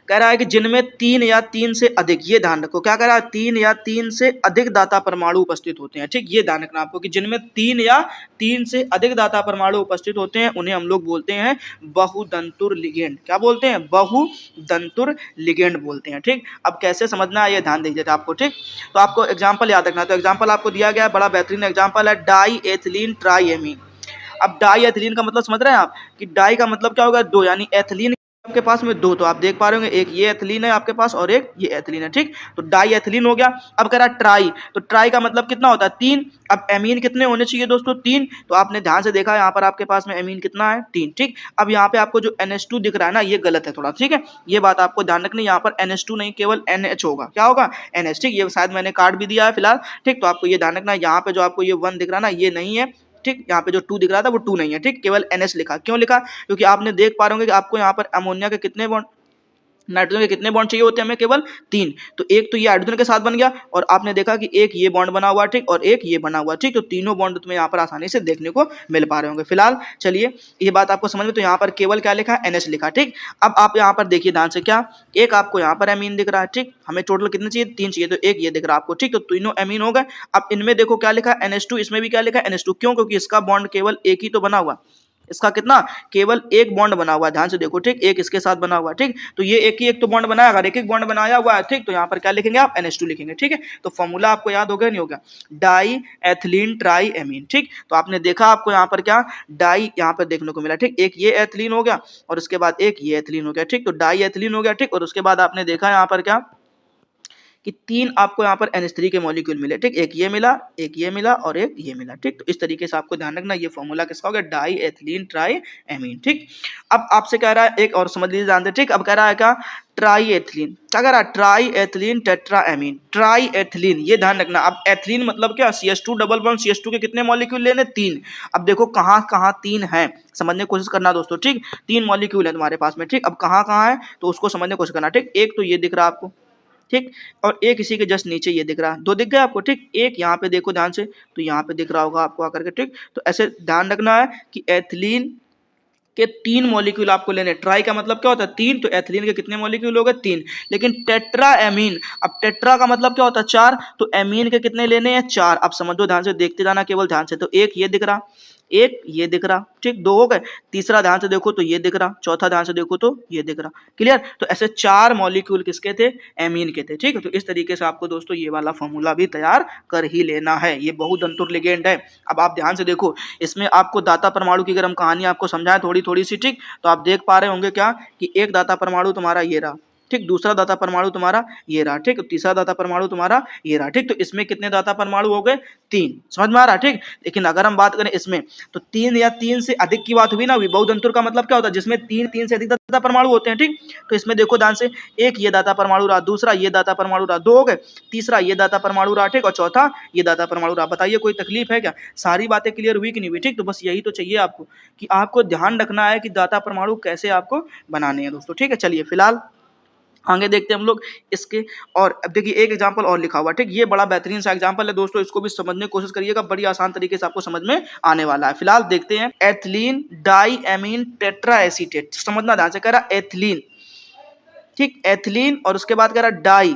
कह रहा है कि जिनमें 3 या 3 से अधिक, ये ध्यान रखो, क्या कह रहा है, 3 या 3 से अधिक दाता परमाणु उपस्थित होते हैं। ठीक, ये ध्यान रखना आपको कि जिनमें 3 या 3 से अधिक दाता परमाणु उपस्थित होते हैं उन्हें हम लोग बोलते हैं बहुदंतुर लिगेंड। क्या बोलते हैं, बहुदंतुर लिगेंड बोलते हैं। ठीक, अब कैसे समझना है ये ध्यान दीजिए आपको। ठीक, तो आपको एग्जाम्पल याद रखना है, तो एग्जाम्पल आपको दिया गया है, बड़ा बेहतरीन एग्जाम्पल है, डाई एथिलीन ट्राई एमीन। अब डाई एथिलीन का मतलब समझ रहे हैं आप, कि डाई का मतलब क्या होगा, दो, यानी एथिलीन आपके पास में दो, तो आप देख पा रहे होंगे एक ये एथिलीन है आपके पास और एक ये एथिलीन है। ठीक, तो डाई एथिलीन हो गया। अब कह रहा है ट्राई, तो ट्राई का मतलब कितना होता है, 3। अब एमीन कितने होने चाहिए दोस्तों, 3। तो आपने ध्यान से देखा यहाँ पर आपके पास में एमीन कितना है, 3। ठीक, अब यहाँ पे आपको जो NH2 दिख रहा है ना, ये गलत है थोड़ा। ठीक है, ये बात आपको ध्यान रखनी, यहाँ पर NH2 नहीं केवल NH होगा। क्या होगा, NH। ठीक, ये शायद मैंने कार्ड भी दिया है फिलहाल। ठीक, तो आपको ये ध्यान रखना है, यहाँ पे जो आपको ये 1 दिख रहा है ना, ये नहीं है। ठीक, यहाँ पे जो 2 दिख रहा था वो 2 नहीं है। ठीक, केवल NH लिखा, क्यों लिखा, क्योंकि आपने देख पा रहे होंगे कि आपको यहाँ पर अमोनिया के कितने बॉन्ड, नाइट्रोजन के कितने बॉन्ड चाहिए होते हैं हमें, केवल 3। तो एक तो ये हाइड्रोजन के साथ बन गया और आपने देखा कि एक ये बॉन्ड बना हुआ, ठीक, और एक ये बना हुआ। ठीक, तो तीनों बॉन्ड तुम्हें यहाँ पर आसानी से देखने को मिल पा रहे होंगे। फिलहाल चलिए ये बात आपको समझ में, तो यहाँ पर केवल क्या लिखा है, NH लिखा। ठीक, अब आप यहाँ पर देखिए ध्यान से, क्या एक आपको यहाँ पर एमीन दिख रहा है। ठीक, हमें टोटल कितने चाहिए, 3 चाहिए, तो एक ये दिख रहा है आपको। ठीक, तो तीनों एमीन हो गए। अब इनमें देखो क्या लिखा है, NH2, इसमें भी क्या लिखा है, NH2। क्यों, क्योंकि इसका बॉन्ड केवल एक ही तो बना हुआ, इसका कितना, केवल एक बॉन्ड बना हुआ है। ध्यान से देखो, ठीक, एक इसके साथ बना हुआ है। ठीक, तो ये एक ही एक तो बॉन्ड बनाया, अगर एक एक बॉन्ड बनाया हुआ है, ठीक, तो यहाँ पर क्या लिखेंगे आप, NH2 लिखेंगे। ठीक है, तो फॉर्मूला आपको याद हो गया नहीं हो गया, डाई एथिलीन ट्राई एमीन। ठीक, तो आपने देखा आपको यहाँ पर क्या, डाई यहाँ पर देखने को मिला। ठीक, एक ये एथिलीन हो गया और उसके बाद एक ये एथिलीन हो गया। ठीक, तो डाई एथिलीन हो गया। ठीक, और उसके बाद आपने देखा यहाँ पर क्या, कि 3 आपको यहाँ पर NH3 के मॉलिक्यूल मिले। ठीक, एक ये मिला, एक ये मिला और एक ये मिला। ठीक, तो इस तरीके से आपको ध्यान रखना, ये फॉर्मूला किसका हो गया, डाई एथिलीन ट्राई एमीन। ठीक, अब आपसे कह रहा है एक और समझ लीजिए ध्यान से। ठीक, अब कह रहा है क्या, ट्राई एथिलीन, क्या कह रहा है, try ethylene tetra amine. Try ethylene, ये ध्यान रखना। अब एथिलीन मतलब क्या, CH2 डबल बॉन्ड, CH2 के कितने मॉलिक्यूल लेने, 3। अब देखो कहाँ कहाँ 3 है, समझने की कोशिश करना दोस्तों। ठीक, 3 मॉलिक्यूल है तुम्हारे पास में। ठीक, अब कहाँ कहाँ है तो उसको समझने की कोशिश करना। ठीक, एक तो ये दिख रहा है आपको, ठीक, और एक इसी के जस्ट नीचे ये दिख रहा है, 2 दिख गए आपको। ठीक, एक यहाँ पे देखो ध्यान से, तो यहाँ पे दिख रहा होगा आपको आकर के। ठीक, तो ऐसे ध्यान रखना है कि एथिलीन के 3 मॉलिक्यूल आपको लेने। ट्राई का मतलब क्या होता है, 3, तो एथिलीन के कितने मॉलिक्यूल हो गए, 3। लेकिन टेट्रा एमीन, अब टेट्रा का मतलब क्या होता है, 4, तो एमीन के कितने लेने हैं, 4। अब समझो ध्यान से, देखते जाना केवल ध्यान से, तो एक ये दिख रहा, एक ये दिख रहा। ठीक, 2 हो गए, तीसरा ध्यान से देखो तो ये दिख रहा, चौथा ध्यान से देखो तो ये दिख रहा। क्लियर, तो ऐसे 4 मॉलिक्यूल किसके थे, एमीन के थे। ठीक है, तो इस तरीके से आपको दोस्तों ये वाला फॉर्मूला भी तैयार कर ही लेना है, ये बहुदंतुर लिगेंड है। अब आप ध्यान से देखो, इसमें आपको दाता परमाणु की अगर हम कहानी आपको समझाएं थोड़ी थोड़ी सी, ठीक, तो आप देख पा रहे होंगे क्या, कि एक दाता परमाणु तुम्हारा ये रहा, ठीक, दूसरा दाता परमाणु तुम्हारा ये रहा, ठीक, तीसरा दाता परमाणु तुम्हारा ये रहा। ठीक, तो इसमें कितने दाता परमाणु हो गए, 3। समझ में आ रहा, ठीक। लेकिन अगर हम बात करें इसमें, तो 3 या 3 से अधिक की बात हुई ना, बहुदंतुर का मतलब क्या होता है, जिसमें 3 से अधिक दाता परमाणु होते हैं। ठीक, तो इसमें देखो ध्यान से, एक ये दाता परमाणु रहा, दूसरा ये दाता परमाणु रहा, 2 हो गए, तीसरा ये दाता परमाणु रहा, ठीक, और चौथा ये दाता परमाणु रहा। बताइए कोई तकलीफ है क्या, सारी बातें क्लियर हुई कि नहीं हुई। ठीक, तो बस यही तो चाहिए आपको, कि आपको ध्यान रखना है कि दाता परमाणु कैसे आपको बनाने हैं दोस्तों। ठीक है, चलिए फिलहाल आगे देखते हैं हम लोग इसके। और अब देखिए एक एग्जांपल और लिखा हुआ, ठीक, ये बड़ा बेहतरीन सा एग्जांपल है दोस्तों, इसको भी समझने की कोशिश करिएगा, बड़ी आसान तरीके से आपको समझ में आने वाला है। फिलहाल देखते हैं, ethylene di amine tetra acetate. समझना ध्यान से, कह रहा एथिलीन, ठीक, एथिलीन और उसके बाद कह रहा डाई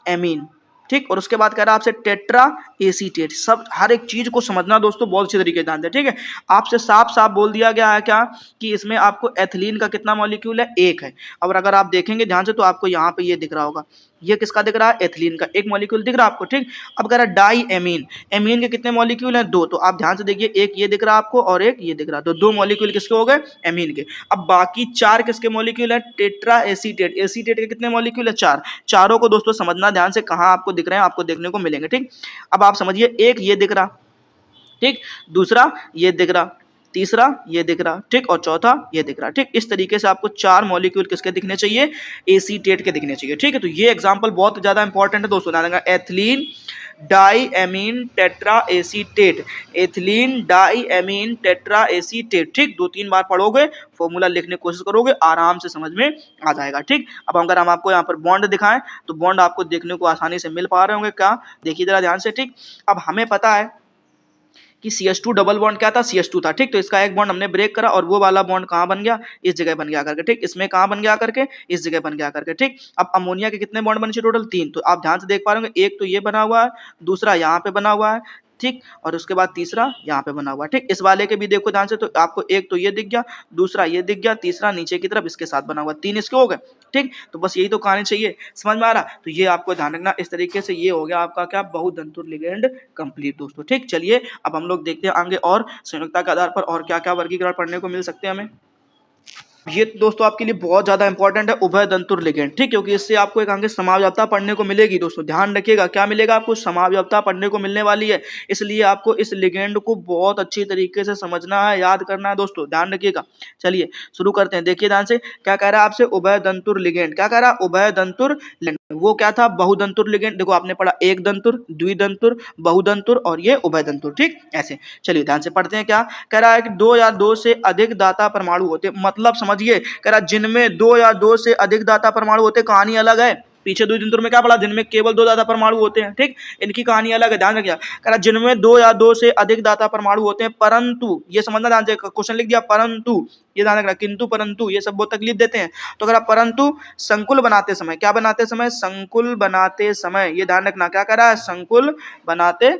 एमीन, ठीक। और उसके बाद कह रहा है आपसे टेट्रा एसीटेट। सब हर एक चीज को समझना दोस्तों बहुत अच्छे तरीके से ध्यान दें, ठीक है। आपसे साफ साफ बोल दिया गया है क्या कि इसमें आपको एथिलीन का कितना मॉलिक्यूल है, एक है। और अगर आप देखेंगे ध्यान से तो आपको यहाँ पे ये दिख रहा होगा, ये किसका दिख रहा है, एथिलीन का, एक मॉलिक्यूल दिख रहा है आपको, ठीक। अब कह रहा है डाई एमीन, एमीन के कितने मॉलिक्यूल हैं, दो। तो आप ध्यान से देखिए, एक ये दिख रहा है आपको और एक ये दिख रहा है, तो दो मॉलिक्यूल किसके हो गए, एमीन के। अब बाकी चार किसके मॉलिक्यूल है, टेट्रा एसीटेट, एसीटेट के कितने मॉलिक्यूल है, चार। चारों को दोस्तों समझना ध्यान से, कहाँ आपको दिख रहे हैं, आपको देखने को मिलेंगे, ठीक। अब आप समझिए, एक ये दिख रहा, ठीक, दूसरा ये दिख रहा, तीसरा ये दिख रहा, ठीक, और चौथा ये दिख रहा, ठीक। इस तरीके से आपको चार मॉलिक्यूल किसके दिखने चाहिए, एसीटेट के दिखने चाहिए, ठीक है। तो ये एग्जांपल बहुत ज्यादा इंपॉर्टेंट है दोस्तों, ध्यान रखना, ethylene di amine tetra acetate, ethylene di amine tetra acetate, ठीक। दो तीन बार पढ़ोगे, फॉर्मूला लिखने की कोशिश करोगे, आराम से समझ में आ जाएगा, ठीक। अब अगर हम आपको यहाँ पर बॉन्ड दिखाएं तो बॉन्ड आपको देखने को आसानी से मिल पा रहे होंगे, क्या, देखिए जरा ध्यान से, ठीक। अब हमें पता है कि CH2 डबल बॉन्ड क्या था, CH2 था, ठीक। तो इसका एक बॉन्ड हमने ब्रेक करा और वो वाला बॉन्ड कहाँ बन गया, इस जगह बन गया करके, ठीक। इसमें कहाँ बन गया करके, इस जगह बन गया करके, ठीक। अब अमोनिया के कितने बॉन्ड बने, टोटल तीन। तो आप ध्यान से देख पा रहे होंगे, एक तो ये बना हुआ है, दूसरा यहाँ पे बना हुआ है, ठीक, और उसके बाद तीसरा यहाँ पे बना हुआ है, ठीक। इस वाले के भी देखो ध्यान से, तो आपको एक तो ये दिख गया, दूसरा ये दिख गया, तीसरा नीचे की तरफ इसके साथ बना हुआ, तीन इसके हो गए, ठीक। तो बस यही तो कहानी चाहिए, समझ में आ रहा। तो ये आपको ध्यान रखना, इस तरीके से ये हो गया आपका क्या, बहुतंतुर लिगेंड कंप्लीट दोस्तों, ठीक। चलिए अब हम लोग देखते हैं आगे और संयोजकता के आधार पर और क्या क्या वर्गीकरण पढ़ने को मिल सकते हैं हमें। ये दोस्तों आपके लिए बहुत ज्यादा इंपॉर्टेंट है, उभय दंतुर लिगेंड, ठीक, क्योंकि इससे आपको एक आगे समावयवता पढ़ने को मिलेगी दोस्तों, ध्यान रखिएगा, क्या मिलेगा आपको, समावयवता पढ़ने को मिलने वाली है। इसलिए आपको इस लिगेंड को बहुत अच्छी तरीके से समझना है, याद करना है दोस्तों, ध्यान रखिएगा। चलिए शुरू करते हैं, देखिए ध्यान से, क्या कह रहा है आपसे, उभय दंतुर लिगेंड, क्या कह रहा है, उभय दंतुर लिगेंड। वो क्या था, बहुदंतुर लिगेंड, देखो आपने पढ़ा एक दंतुर, द्विदंतुर, बहुदंतुर और ये उभय दंतुर, ठीक, ऐसे। चलिए ध्यान से पढ़ते हैं, क्या कह रहा है कि दो या दो से अधिक दाता परमाणु होते, मतलब समझिए, कह रहा जिनमें दो या दो से अधिक दाता परमाणु होते, कहानी अलग है। पीछे द्विदंतुर में क्या पढ़ा, जिनमें केवल दो दाता परमाणु होते हैं, ठीक, इनकी कहानी अलग है, ध्यान रखिए। कह रहा जिनमें दो या दो से अधिक दाता परमाणु होते हैं, परंतु, ये समझना ध्यान से, क्वेश्चन लिख दिया परंतु, ये ध्यान रखना, किंतु परंतु ये सब बहुत तकलीफ देते हैं। तो अगर परंतु संकुल बनाते समय, क्या बनाते समय, संकुल बनाते समय, ये ध्यान रखना, क्या कह रहा है, संकुल बनाते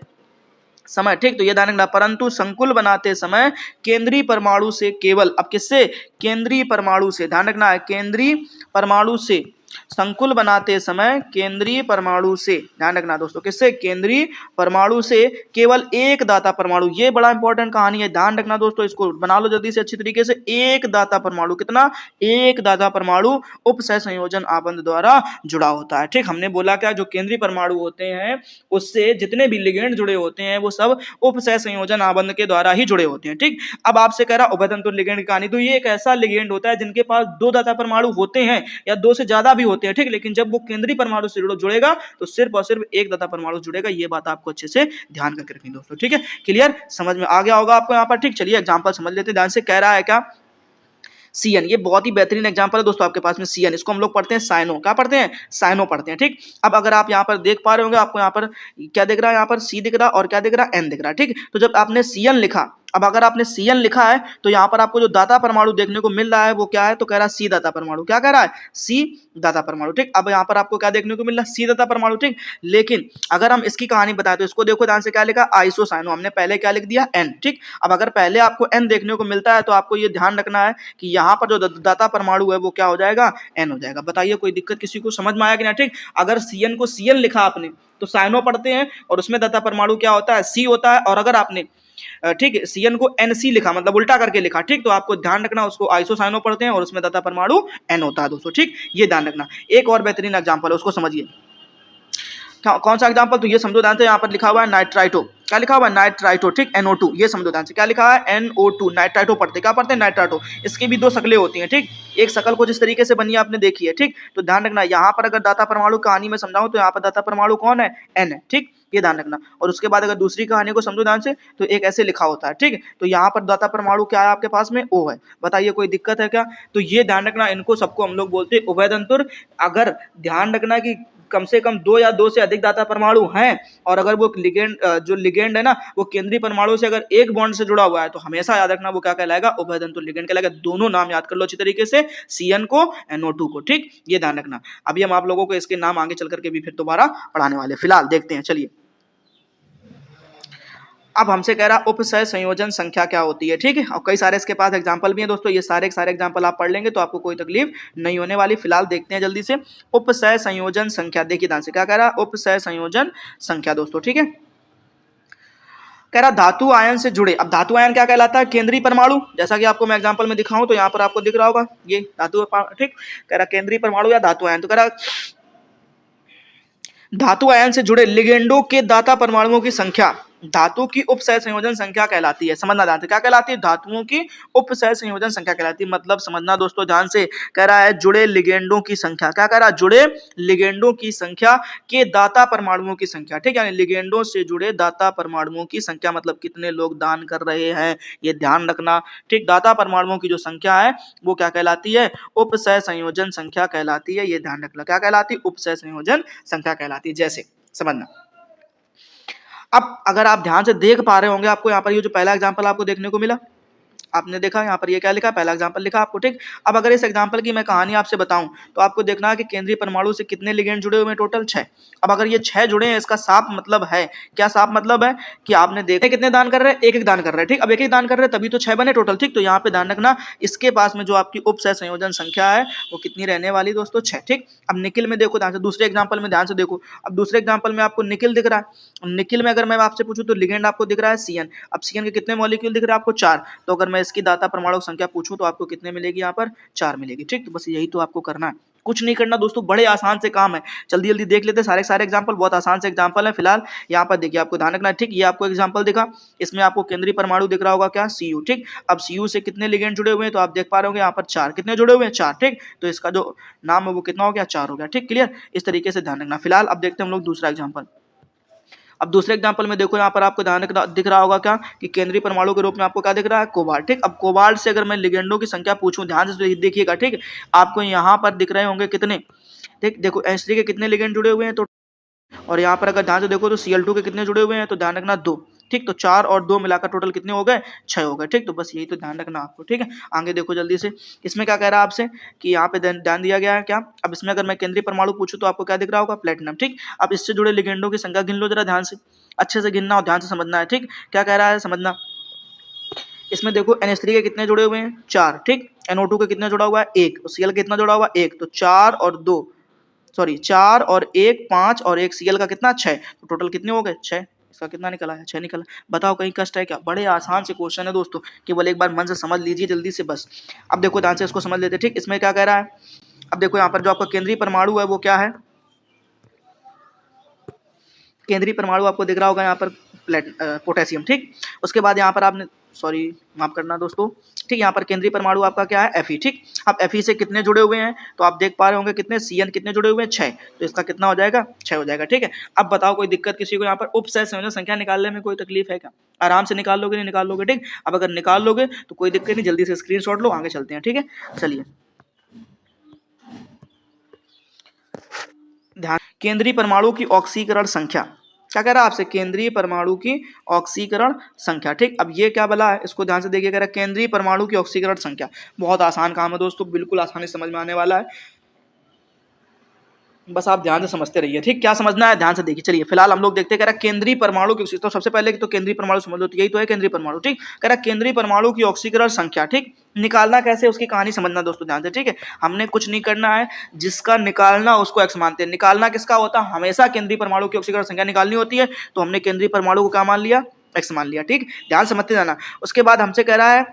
समय, ठीक। तो ये ध्यान रखना, परंतु संकुल बनाते समय केंद्रीय परमाणु से केवल, अब किससे, केंद्रीय परमाणु से, ध्यान रखना है, केंद्रीय परमाणु से, संकुल बनाते समय केंद्रीय परमाणु से, ध्यान रखना दोस्तों, किससे, केंद्रीय परमाणु से केवल एक दाता परमाणु, ये बड़ा इंपॉर्टेंट कहानी है, ध्यान रखना दोस्तों, इसको बना लो जल्दी से अच्छी तरीके से। एक दाता परमाणु, कितना, एक दाता परमाणु उपसह संयोजन आबंध द्वारा जुड़ा होता है, ठीक। हमने बोला क्या, जो केंद्रीय परमाणु होते हैं उससे जितने भी लिगेंड जुड़े होते हैं वो सब उपसह संयोजन आबंध के द्वारा ही जुड़े होते हैं, ठीक। अब आपसे कह रहा उभयतंतुर लिगेंड की कहानी, तो ये एक ऐसा लिगेंड होता है जिनके पास दो दाता परमाणु होते हैं या दो से ज्यादा भी होते हैं, ठीक, लेकिन जब वो केंद्रीय परमाणु से जुड़ेगा तो सिर्फ और सिर्फ एक दाता परमाणु जुड़ेगा, ये बात आपको अच्छे से ध्यान करके रखनी दोस्तों, ठीक है। क्लियर, समझ में आ गया होगा आपको यहाँ पर, ठीक। चलिए एग्जांपल समझ लेते हैं ध्यान से, कह रहा है क्या, सीएन, ये बहुत ही बेहतरीन एग्जांपल है दोस्तों आपके पास में, सीएन, इसको हम लोग पढ़ते हैं साइनो, क्या पढ़ते हैं, साइनो पढ़ते हैं, ठीक। अब अगर आप यहाँ पर देख पा रहे होंगे, आपको यहाँ पर क्या दिख रहा है, यहाँ पर सी दिख रहा है और क्या दिख रहा है, एन दिख रहा है, ठीक। तो जब आपने सीएन लिखा, अब अगर आपने सीएन लिखा है तो यहाँ पर आपको जो दाता परमाणु देखने को मिल रहा है वो क्या है, तो कह रहा है सी दाता परमाणु, क्या कह रहा है, सी दाता परमाणु, ठीक। अब यहाँ पर आपको क्या देखने को मिल रहा है, सी दाता परमाणु, ठीक। लेकिन अगर हम इसकी कहानी बताएं तो इसको देखो ध्यान से, क्या लिखा, आइसोसाइनो, हमने पहले क्या लिख दिया, एन, ठीक। अब अगर पहले आपको एन देखने को मिलता है तो आपको ये ध्यान रखना है कि यहाँ पर जो दाता परमाणु है वो क्या हो जाएगा, एन हो जाएगा। बताइए कोई दिक्कत किसी को, समझ में आया कि ना, ठीक। अगर सीएन को सीएन लिखा आपने तो साइनो पढ़ते हैं और उसमें दाता परमाणु क्या होता है, सी होता है, और अगर आपने ठीक है सीएन को एनसी लिखा, मतलब उल्टा करके लिखा, ठीक, तो आपको ध्यान रखना उसको आइसोसाइनो पढ़ते हैं और उसमें दाता परमाणु एन होता है दोस्तों, ठीक, ये ध्यान रखना। एक और बेहतरीन एग्जांपल है, उसको समझिए, कौन सा एग्जांपल, तो ये समझो ध्यान से, यहाँ पर लिखा हुआ है नाइट्राइटो, क्या लिखा हुआ है, नाइट्राइटो, ठीक, NO2, ये समझो ध्यान से, क्या लिखा है, NO2, नाइट्राइटो पढ़ते, क्या पढ़ते हैं, नाइट्राइटो। इसकी भी दो शक्लें होती हैं, ठीक, एक शक्ल को जिस तरीके से बनी है आपने देखी है, ठीक। तो ध्यान रखना, यहाँ पर अगर दाता परमाणु कहानी में समझाऊं तो यहाँ पर दाता परमाणु कौन है, N है, ठीक, ये ध्यान रखना। और उसके बाद अगर दूसरी कहानी को समझो ध्यान से तो एक ऐसे लिखा होता है, ठीक। तो यहाँ पर दाता परमाणु क्या है आपके पास में, O है। बताइए कोई दिक्कत है क्या, तो ये ध्यान रखना, इनको सबको हम लोग बोलते हैं उभयदंतुर। अगर ध्यान रखना कि कम से कम 2 या 2 से अधिक दाता परमाणु हैं और अगर वो लिगेंड जो लिगेंड है ना वो केंद्रीय परमाणु से अगर एक बॉन्ड से जुड़ा हुआ है तो हमेशा याद रखना वो क्या कहलाएगा, उभय तंतु लिगेंड कहलाएगा। दोनों नाम याद कर लो अच्छी तरीके से, CN को NO2 को, ठीक, ये ध्यान रखना। अभी हम आप लोगों को इसके नाम आगे चल करके भी फिर दोबारा पढ़ाने वाले, फिलहाल देखते हैं। चलिए अब हमसे कह रहा उपसह संयोजन संख्या क्या होती है, ठीक है, और कई सारे इसके पास एग्जांपल भी हैं दोस्तों, ये सारे एग्जांपल आप पढ़ लेंगे तो आपको कोई तकलीफ नहीं होने वाली। फिलहाल देखते हैं जल्दी से उपसह संयोजन संख्या। देखिए ध्यान से क्या कह रहा, उपसह संयोजन संख्या दोस्तों, ठीक है। कह रहा धातु आयन से जुड़े, अब धातु आयन क्या कहलाता है, केंद्रीय परमाणु, जैसा कि आपको मैं एग्जांपल में दिखाऊं तो यहाँ पर आपको दिख रहा होगा ये धातु, ठीक, कह रहा केंद्रीय परमाणु या धातु आयन, तो कह रहा धातु आयन से जुड़े लिगेंडों के दाता परमाणुओं की संख्या धातु की उपसह संयोजन संख्या कहलाती है। समझना ध्यान से, क्या कहलाती है, धातुओं की उपसह संयोजन संख्या कहलाती है। मतलब समझना दोस्तों ध्यान से, कह रहा है जुड़े लिगेंडों की संख्या, क्या कह रहा है, जुड़े लिगेंडों की संख्या के दाता परमाणुओं की संख्या, ठीक है, यानी लिगेंडों से जुड़े दाता परमाणुओं की संख्या, मतलब कितने लोग दान कर रहे हैं, ये ध्यान रखना, ठीक। दाता परमाणुओं की जो संख्या है वो क्या कहलाती है, उपसह संयोजन संख्या कहलाती है, ये ध्यान रखना, क्या कहलाती है, उपसह संयोजन संख्या कहलाती है। जैसे समझना, अब अगर आप ध्यान से देख पा रहे होंगे, आपको यहाँ पर ये जो पहला एग्जांपल आपको देखने को मिला, आपने देखा यहाँ पर ये क्या लिखा, पहला एग्जांपल लिखा आपको, ठीक। अब अगर इस एग्जांपल की मैं कहानी आपसे बताऊं तो आपको देखना है कि केंद्रीय परमाणु से कितने लिगेंड जुड़े हुए हैं, टोटल 6। अब अगर ये 6 जुड़े हैं, इसका साफ मतलब है, क्या साफ मतलब है कि आपने देखा कितने दान कर रहे हैं, एक एक दान कर रहे हैं, ठीक। अब एक एक दान कर रहे हैं तभी तो 6 बने टोटल, ठीक। तो यहाँ पे ध्यान रखना, इसके पास में जो आपकी उपसह संयोजन संख्या है वो कितनी रहने वाली दोस्तों, 6, ठीक। अब निकिल में देखो ध्यान से, दूसरे एग्जाम्पल में ध्यान से देखो, अब दूसरे एग्जाम्पल में आपको निकिल दिख रहा है, निकिल में अगर मैं आपसे पूछूं तो लिगेंड आपको दिख रहा है CN। अब CN के कितने मॉलिक्यूल दिख रहे हैं आपको, 4। तो अगर मैं इसकी दाता परमाणु संख्या पूछूं तो आपको कितने मिलेगी, यहाँ पर 4 मिलेगी, ठीक। तो बस यही तो आपको करना है, कुछ नहीं करना दोस्तों, बड़े आसान से काम है। जल्दी जल्दी देख लेते हैं सारे एग्जांपल, बहुत आसान से एग्जांपल है। फिलहाल यहाँ पर देखिए, आपको ध्यान रखना है, ठीक। ये आपको एग्जांपल दिखा, इसमें आपको केंद्रीय परमाणु दिख रहा होगा क्या, CU, ठीक। अब CU से कितने लिगेंड जुड़े हुए हैं तो आप देख पा रहे होंगे यहाँ पर 4, कितने जुड़े हुए हैं, 4, ठीक। तो इसका जो नाम है वो कितना हो गया, 4 हो गया, ठीक, क्लियर। इस तरीके से ध्यान रखना। फिलहाल अब देखते हैं हम लोग दूसरा एग्जाम्पल। अब दूसरे एग्जांपल में देखो, यहाँ पर आपको ध्यान दिख रहा होगा क्या कि केंद्रीय परमाणु के रूप में आपको क्या दिख रहा है, कोबाल्ट, ठीक। अब कोबाल्ट से अगर मैं लिगेंडों की संख्या पूछूं, ध्यान से देखिएगा, ठीक। आपको यहाँ पर दिख रहे होंगे कितने, ठीक, देखो H3 के कितने लिगेंड जुड़े हुए हैं, तो और यहाँ पर अगर ध्यान से देखो तो Cl2 के कितने जुड़े हुए हैं, तो ध्यान रखना 2, ठीक। तो 4 और 2 मिलाकर टोटल कितने हो गए, 6 हो गए, ठीक। तो बस यही तो ध्यान रखना आपको, ठीक है। आगे देखो जल्दी से, इसमें क्या कह रहा है आपसे कि यहाँ पे ध्यान दिया गया है क्या, अब इसमें अगर मैं केंद्रीय परमाणु पूछूं तो आपको क्या दिख रहा होगा, प्लेटिनम, ठीक। अब इससे जुड़े लिगेंडों की संख्या गिन लो जरा ध्यान से, अच्छे से गिनना और ध्यान से समझना है, ठीक। क्या कह रहा है समझना, इसमें देखो NH3 के कितने जुड़े हुए हैं, 4, ठीक। NO2 के कितने जुड़ा हुआ है, 1, और Cl कितना जुड़ा हुआ है, 1, तो 4 और 2, सॉरी 4 और 1 5 और 1 Cl का कितना, 6, तो टोटल कितने हो गए, 6। इसका कितना निकला है, 6 निकला। बताओ कहीं कष्ट है क्या, बड़े आसान से क्वेश्चन है दोस्तों, केवल एक बार मन से समझ लीजिए जल्दी से बस। अब देखो ध्यान से इसको समझ लेते, ठीक। इसमें क्या कह रहा है, अब देखो यहाँ पर जो आपका केंद्रीय परमाणु है वो क्या है, केंद्रीय परमाणु आपको दिख रहा होगा यहाँ पर पोटेशियम, ठीक। उसके बाद यहाँ पर आपने, सॉरी माफ करना दोस्तों, ठीक, यहाँ पर केंद्रीय परमाणु आपका क्या है, Fe, ठीक। अब Fe से कितने जुड़े हुए हैं तो आप देख पा रहे होंगे कितने, CN कितने जुड़े हुए हैं, 6, तो इसका कितना हो जाएगा, 6 हो जाएगा, ठीक है। अब बताओ कोई दिक्कत किसी को यहाँ पर उपसह संयोजन संख्या निकालने में कोई तकलीफ है क्या, आराम से निकाल लोगे, नहीं निकाल लोगे, ठीक। अब अगर निकाल लोगे तो कोई दिक्कत नहीं, जल्दी से स्क्रीनशॉट लो, आगे चलते हैं, ठीक है। चलिए ध्यान, केंद्रीय परमाणु की ऑक्सीकरण संख्या, क्या कह रहा है आपसे, केंद्रीय परमाणु की ऑक्सीकरण संख्या, ठीक। अब ये क्या बोला है, इसको ध्यान से देखिए, कह रहा है केंद्रीय परमाणु की ऑक्सीकरण संख्या, बहुत आसान काम है दोस्तों, बिल्कुल आसानी समझ में आने वाला है, बस आप ध्यान से समझते रहिए, ठीक। क्या समझना है ध्यान से देखिए। चलिए फिलहाल हम लोग देखते हैं, कह रहा है केंद्रीय परमाणु की, तो सबसे पहले तो केंद्रीय परमाणु समझ लो, तो यही तो है केंद्रीय परमाणु, ठीक। कह रहा है केंद्रीय परमाणु की ऑक्सीकरण संख्या, ठीक। निकालना कैसे, उसकी कहानी समझना दोस्तों ध्यान से, ठीक है। हमने कुछ नहीं करना है, जिसका निकालना उसको x मानते हैं। निकालना किसका होता है, हमेशा केंद्रीय परमाणु की ऑक्सीकरण संख्या निकालनी होती है, तो हमने केंद्रीय परमाणु को क्या मान लिया, x मान लिया, ठीक। ध्यान समझते जाना। उसके बाद हमसे कह रहा है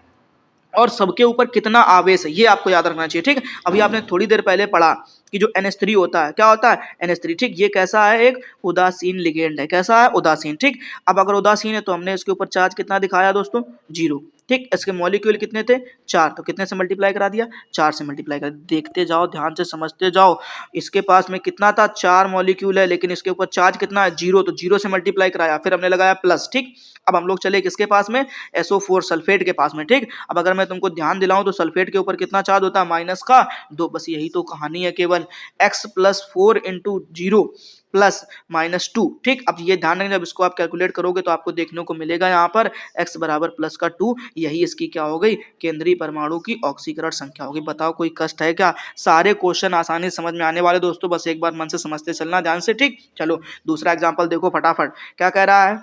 और सबके ऊपर कितना आवेश है, ये आपको याद रखना चाहिए, ठीक। अभी आपने थोड़ी देर पहले पढ़ा कि जो NH3 होता है, क्या होता है, NH3, ठीक। ये कैसा है, एक उदासीन लिगेंड है, कैसा है, उदासीन, ठीक। अब अगर उदासीन है तो हमने इसके ऊपर चार्ज कितना दिखाया दोस्तों, 0, ठीक। इसके मॉलिक्यूल कितने थे, 4, तो कितने से मल्टीप्लाई करा दिया, 4 से मल्टीप्लाई कर, देखते जाओ ध्यान से समझते जाओ। इसके पास में कितना था, 4 मॉलिक्यूल है, लेकिन इसके ऊपर चार्ज कितना है, 0, तो 0 से मल्टीप्लाई कराया, फिर हमने लगाया प्लस, ठीक। अब हम लोग चले किसके पास में, SO4 सल्फेट के पास में, ठीक। अब अगर मैं तुमको ध्यान दिलाऊं तो सल्फेट के ऊपर कितना चार्ज होता है, -2, बस यही तो कहानी है केवल, 1 x प्लस 4 इंटू 0 प्लस -2। ठीक, अब ये ध्यान रखना, जब इसको आप कैलकुलेट करोगे तो आपको देखने को मिलेगा यहाँ पर x बराबर प्लस का 2, यही इसकी क्या हो गई, केंद्रीय परमाणु की ऑक्सीकरण संख्या होगी। बताओ कोई कष्ट है क्या? सारे क्वेश्चन आसानी से समझ में आने वाले दोस्तों, बस एक बार मन से समझते चलना ध्यान से। ठीक, चलो दूसरा एग्जाम्पल देखो फटाफट, क्या कह रहा है,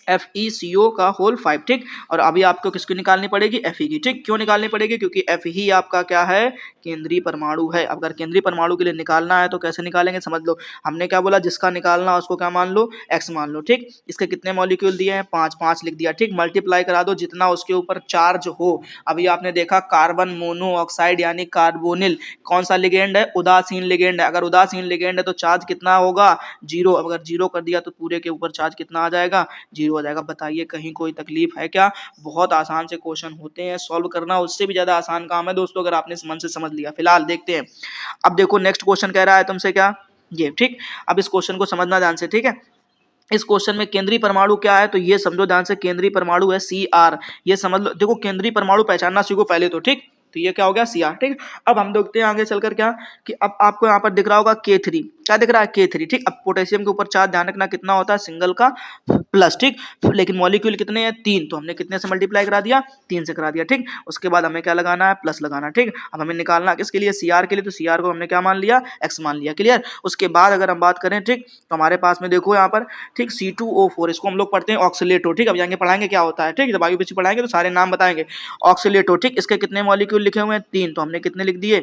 FeCO का होल 5। ठीक, और अभी आपको किसकी निकालनी पड़ेगी, Fe की। ठीक, क्यों निकालनी पड़ेगी, क्योंकि Fe ही आपका क्या है, केंद्रीय परमाणु है। अगर केंद्रीय परमाणु के लिए निकालना है तो कैसे निकालेंगे, समझ लो। हमने क्या बोला, जिसका निकालना उसको क्या मान लो, x मान लो। ठीक, इसके कितने मॉलिक्यूल दिए हैं, 5 5 लिख दिया। ठीक, मल्टीप्लाई करा दो जितना उसके ऊपर चार्ज हो। अभी आपने देखा कार्बन मोनोऑक्साइड यानी कार्बोनिल कौन सा लिगेंड है, उदासीन लिगेंड है। अगर उदासीन लिगेंड है तो चार्ज कितना होगा, 0। अगर 0 कर दिया तो पूरे के ऊपर चार्ज कितना आ जाएगा, 0 हो जाएगा। बताइए कहीं कोई तकलीफ है क्या? बहुत आसान से क्वेश्चन होते हैं, सॉल्व करना उससे भी ज्यादा आसान काम है दोस्तों, अगर आपने मन से समझ लिया। फिलहाल देखते हैं, अब देखो नेक्स्ट क्वेश्चन कह रहा है तुमसे क्या, ये। ठीक, अब इस क्वेश्चन को समझना ध्यान से। ठीक है, इस क्वेश्चन में केंद्रीय परमाणु क्या है, तो ये समझो ध्यान से, केंद्रीय परमाणु है Cr। ये समझ लो, देखो केंद्रीय परमाणु पहचानना सीखो पहले तो। ठीक, तो ये क्या हो गया, Cr। ठीक, अब हम देखते हैं आगे चलकर क्या, कि अब आपको यहाँ पर दिख रहा होगा K3, क्या दिख रहा है, K3। ठीक, अब पोटेशियम के ऊपर चार्ज ध्यान रखना कितना होता है, सिंगल का प्लस। ठीक, लेकिन मॉलिक्यूल कितने हैं, 3, तो हमने कितने से मल्टीप्लाई करा दिया, 3 से करा दिया। ठीक, उसके बाद हमें क्या लगाना है, प्लस लगाना। ठीक, अब हमें निकालना किसके लिए, Cr के लिए, तो Cr को हमने क्या मान लिया, x मान लिया। क्लियर। उसके बाद अगर हम बात करें, ठीक, तो हमारे पास में देखो यहाँ पर, ठीक, C2O4, इसको हम लोग पढ़ते हैं ऑक्सीलेटो। ठीक, अब जाएंगे पढ़ाएंगे क्या होता है। ठीक, जब आगे पीछे पढ़ाएंगे तो सारे नाम बताएंगे। ऑक्सीलेटो, ठीक, इसके कितने मॉलिक्यूल लिखे हुए हैं, 3, तो हमने कितने लिख दिए,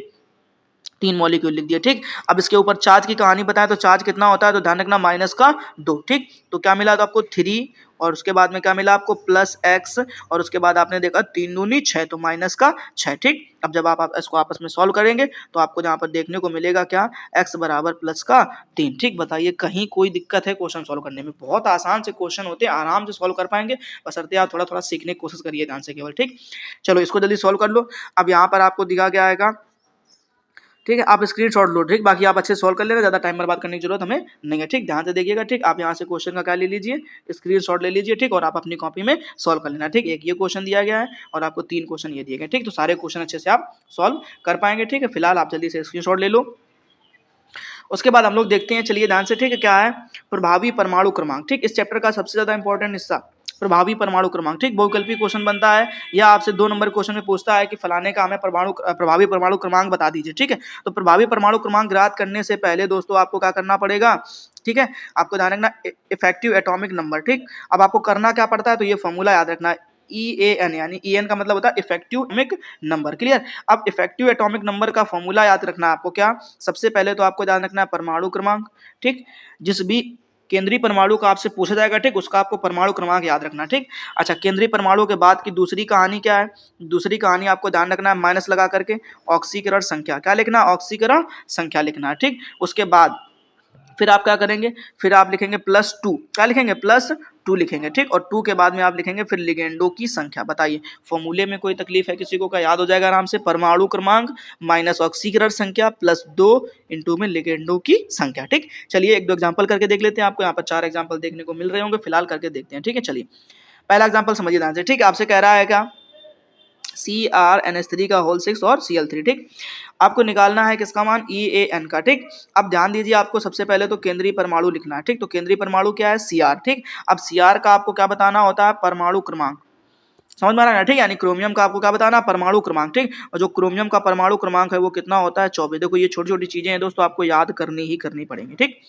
3 मॉलिक्यूल लिख दिए। ठीक, अब इसके ऊपर चार्ज की कहानी बताएं तो चार्ज कितना होता है, तो ध्यान रखना -2। ठीक, तो क्या मिला, तो आपको 3, और उसके बाद में क्या मिला आपको, +x, और उसके बाद आपने देखा 3 दूनी 6, तो -6। ठीक, अब जब आप इसको आपस में सॉल्व करेंगे तो आपको यहाँ पर देखने को मिलेगा क्या, x बराबर +3। ठीक, बताइए कहीं कोई दिक्कत है क्वेश्चन सॉल्व करने में? बहुत आसान से क्वेश्चन होते हैं, आराम से सॉल्व कर पाएंगे, बशर्ते आप थोड़ा थोड़ा सीखने की कोशिश करिए ध्यान से केवल। ठीक, चलो इसको जल्दी सॉल्व कर लो। अब यहाँ पर आपको दिखा क्या आएगा, ठीक है, आप स्क्रीनशॉट लो। ठीक, बाकी आप अच्छे सॉल्व कर लेना, ज्यादा टाइम बर्बाद करने की जरूरत हमें नहीं है। ठीक, ध्यान से देखिएगा। ठीक, आप यहाँ से क्वेश्चन का क्या ले लीजिए, स्क्रीनशॉट ले लीजिए। ठीक, और आप अपनी कॉपी में सॉल्व कर लेना। ठीक, एक ये क्वेश्चन दिया गया है और आपको 3 क्वेश्चन ये दिए गए। ठीक, तो सारे क्वेश्चन अच्छे से आप सॉल्व कर पाएंगे। ठीक है, फिलहाल आप जल्दी से स्क्रीनशॉट ले लो। उसके बाद हम लोग देखते हैं, चलिए ध्यान से। ठीक है, क्या है, प्रभावी परमाणु क्रमांक। ठीक, इस चैप्टर का सबसे ज्यादा इंपॉर्टेंट हिस्सा प्रभावी परमाणु क्रमांक। ठीक, बहुविकल्पी क्वेश्चन बनता है या आपसे 2 नंबर क्वेश्चन में पूछता है कि फलाने का हमें प्रभावी परमाणु क्रमांक बता दीजिए। ठीक है, तो प्रभावी परमाणु क्रमांक ज्ञात करने से पहले दोस्तों आपको क्या करना पड़ेगा, ठीक है, आपको ध्यान रखना इफेक्टिव एटॉमिक नंबर। ठीक, अब आपको करना क्या पड़ता है, तो ये फॉर्मूला याद रखना, EAN, यानी EN का मतलब होता है इफेक्टिव एटॉमिक नंबर। क्लियर। अब इफेक्टिव एटॉमिक नंबर का फॉर्मूला याद रखना है आपको, क्या, सबसे पहले तो आपको ध्यान रखना है परमाणु क्रमांक। ठीक, जिस भी केंद्रीय परमाणु का आपसे पूछा जाएगा, ठीक, उसका आपको परमाणु क्रमांक याद रखना। ठीक, अच्छा, केंद्रीय परमाणु के बाद की दूसरी कहानी क्या है, दूसरी कहानी आपको ध्यान रखना है माइनस लगा करके ऑक्सीकरण संख्या, क्या लिखना, ऑक्सीकरण संख्या लिखना है। ठीक, उसके बाद फिर आप क्या करेंगे, फिर आप लिखेंगे +2, क्या लिखेंगे, +2 लिखेंगे। ठीक, और 2 के बाद में आप लिखेंगे फिर लिगेंडो की संख्या। बताइए फॉर्मूले में कोई तकलीफ है किसी को, का याद हो जाएगा आराम से, परमाणु क्रमांक माइनस ऑक्सीकरण संख्या +2 इंटू में लिगेंडो की संख्या। ठीक, चलिए 1-2 एग्जाम्पल करके देख लेते हैं। आपको यहाँ पर 4 एग्जाम्पल देखने को मिल रहे होंगे, फिलहाल करके देखते हैं। ठीक है, चलिए पहला एग्जाम्पल समझिए ध्यान से। ठीक, आपसे कह रहा है क्या, CrNH3 का होल 6 और Cl3। ठीक, आपको निकालना है किसका मान, EAN का। ठीक, अब ध्यान दीजिए, आपको सबसे पहले तो केंद्रीय परमाणु लिखना है। ठीक, तो केंद्रीय परमाणु क्या है, Cr। ठीक, अब Cr का आपको क्या बताना होता है, परमाणु क्रमांक। समझ में आ रहा है ना। ठीक, यानी क्रोमियम का आपको क्या बताना, परमाणु क्रमांक। ठीक, और जो क्रोमियम का परमाणु क्रमांक है वो कितना होता है, 24। देखो ये छोटी छोटी चीजें हैं दोस्तों, आपको याद करनी ही करनी पड़ेंगी। ठीक,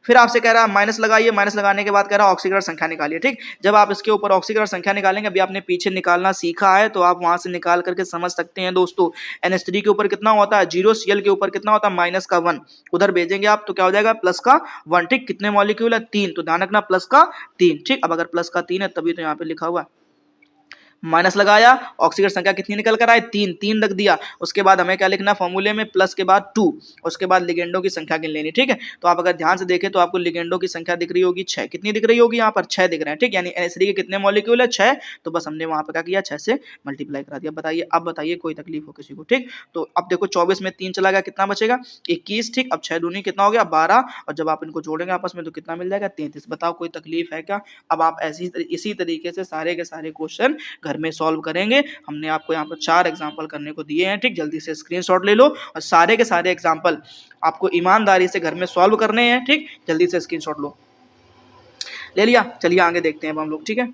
फिर आपसे कह रहा है माइनस लगाइए, माइनस लगाने के बाद कह रहा है ऑक्सीकरण संख्या निकालिए। ठीक, जब आप इसके ऊपर ऑक्सीकरण संख्या निकालेंगे, अभी आपने पीछे निकालना सीखा है तो आप वहां से निकाल करके समझ सकते हैं दोस्तों। NH3 के ऊपर कितना होता है 0, Cl के ऊपर कितना होता है -1, उधर भेजेंगे आप तो क्या हो जाएगा +1। ठीक, कितने मॉलिक्यूल है, 3, तो ध्यान रखना +3। ठीक, अब अगर +3 है तभी तो यहाँ पे लिखा हुआ है, माइनस लगाया, ऑक्सीकरण संख्या कितनी निकल कर आए, 3 रख दिया। उसके बाद हमें क्या लिखना, फॉर्मूले में प्लस के बाद 2, उसके बाद लिगेंडो की संख्या गिन लेनी। ठीक है, तो आप अगर ध्यान से देखें तो आपको लिगेंडो की संख्या दिख रही होगी 6। कितनी दिख रही होगी, यहाँ पर 6 दिख रहे हैं। ठीक, यानी NH3 के कितने मॉलिक्यूल है, 6, तो बस हमने वहां पर क्या किया, 6 से मल्टीप्लाई करा दिया। बताइए, अब बताइए कोई तकलीफ हो किसी को। ठीक, तो अब देखो 24 में 3 चला गया, कितना बचेगा, 21। ठीक, अब 6 दूनी कितना हो गया, 12, और जब आप इनको जोड़ेंगे आपस में तो कितना मिल जाएगा, 33। बताओ कोई तकलीफ है क्या? अब आप इसी तरीके से सारे के सारे क्वेश्चन घर में सॉल्व करेंगे। हमने आपको यहाँ पर 4 एग्जाम्पल करने को दिए हैं, ठीक। जल्दी से स्क्रीनशॉट ले लो और सारे के सारे एग्जाम्पल आपको ईमानदारी से घर में सॉल्व करने हैं, ठीक। जल्दी से स्क्रीनशॉट लो। ले लिया? चलिए आगे देखते हैं अब हम लोग, ठीक है।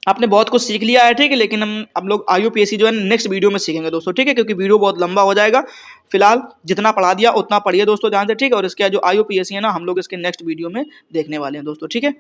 आपने बहुत कुछ सीख लिया है, ठीक है, लेकिन हम लोग IUPAC जो है नेक्स्ट वीडियो में सीखेंगे दोस्तों, ठीक है, क्योंकि वीडियो बहुत लंबा हो जाएगा। फिलहाल जितना पढ़ा दिया उतना पढ़िए दोस्तों ध्यान से, ठीक है। और इसके जो IUPAC है ना, हम लोग इसके नेक्स्ट वीडियो में देखने वाले हैं दोस्तों, ठीक है।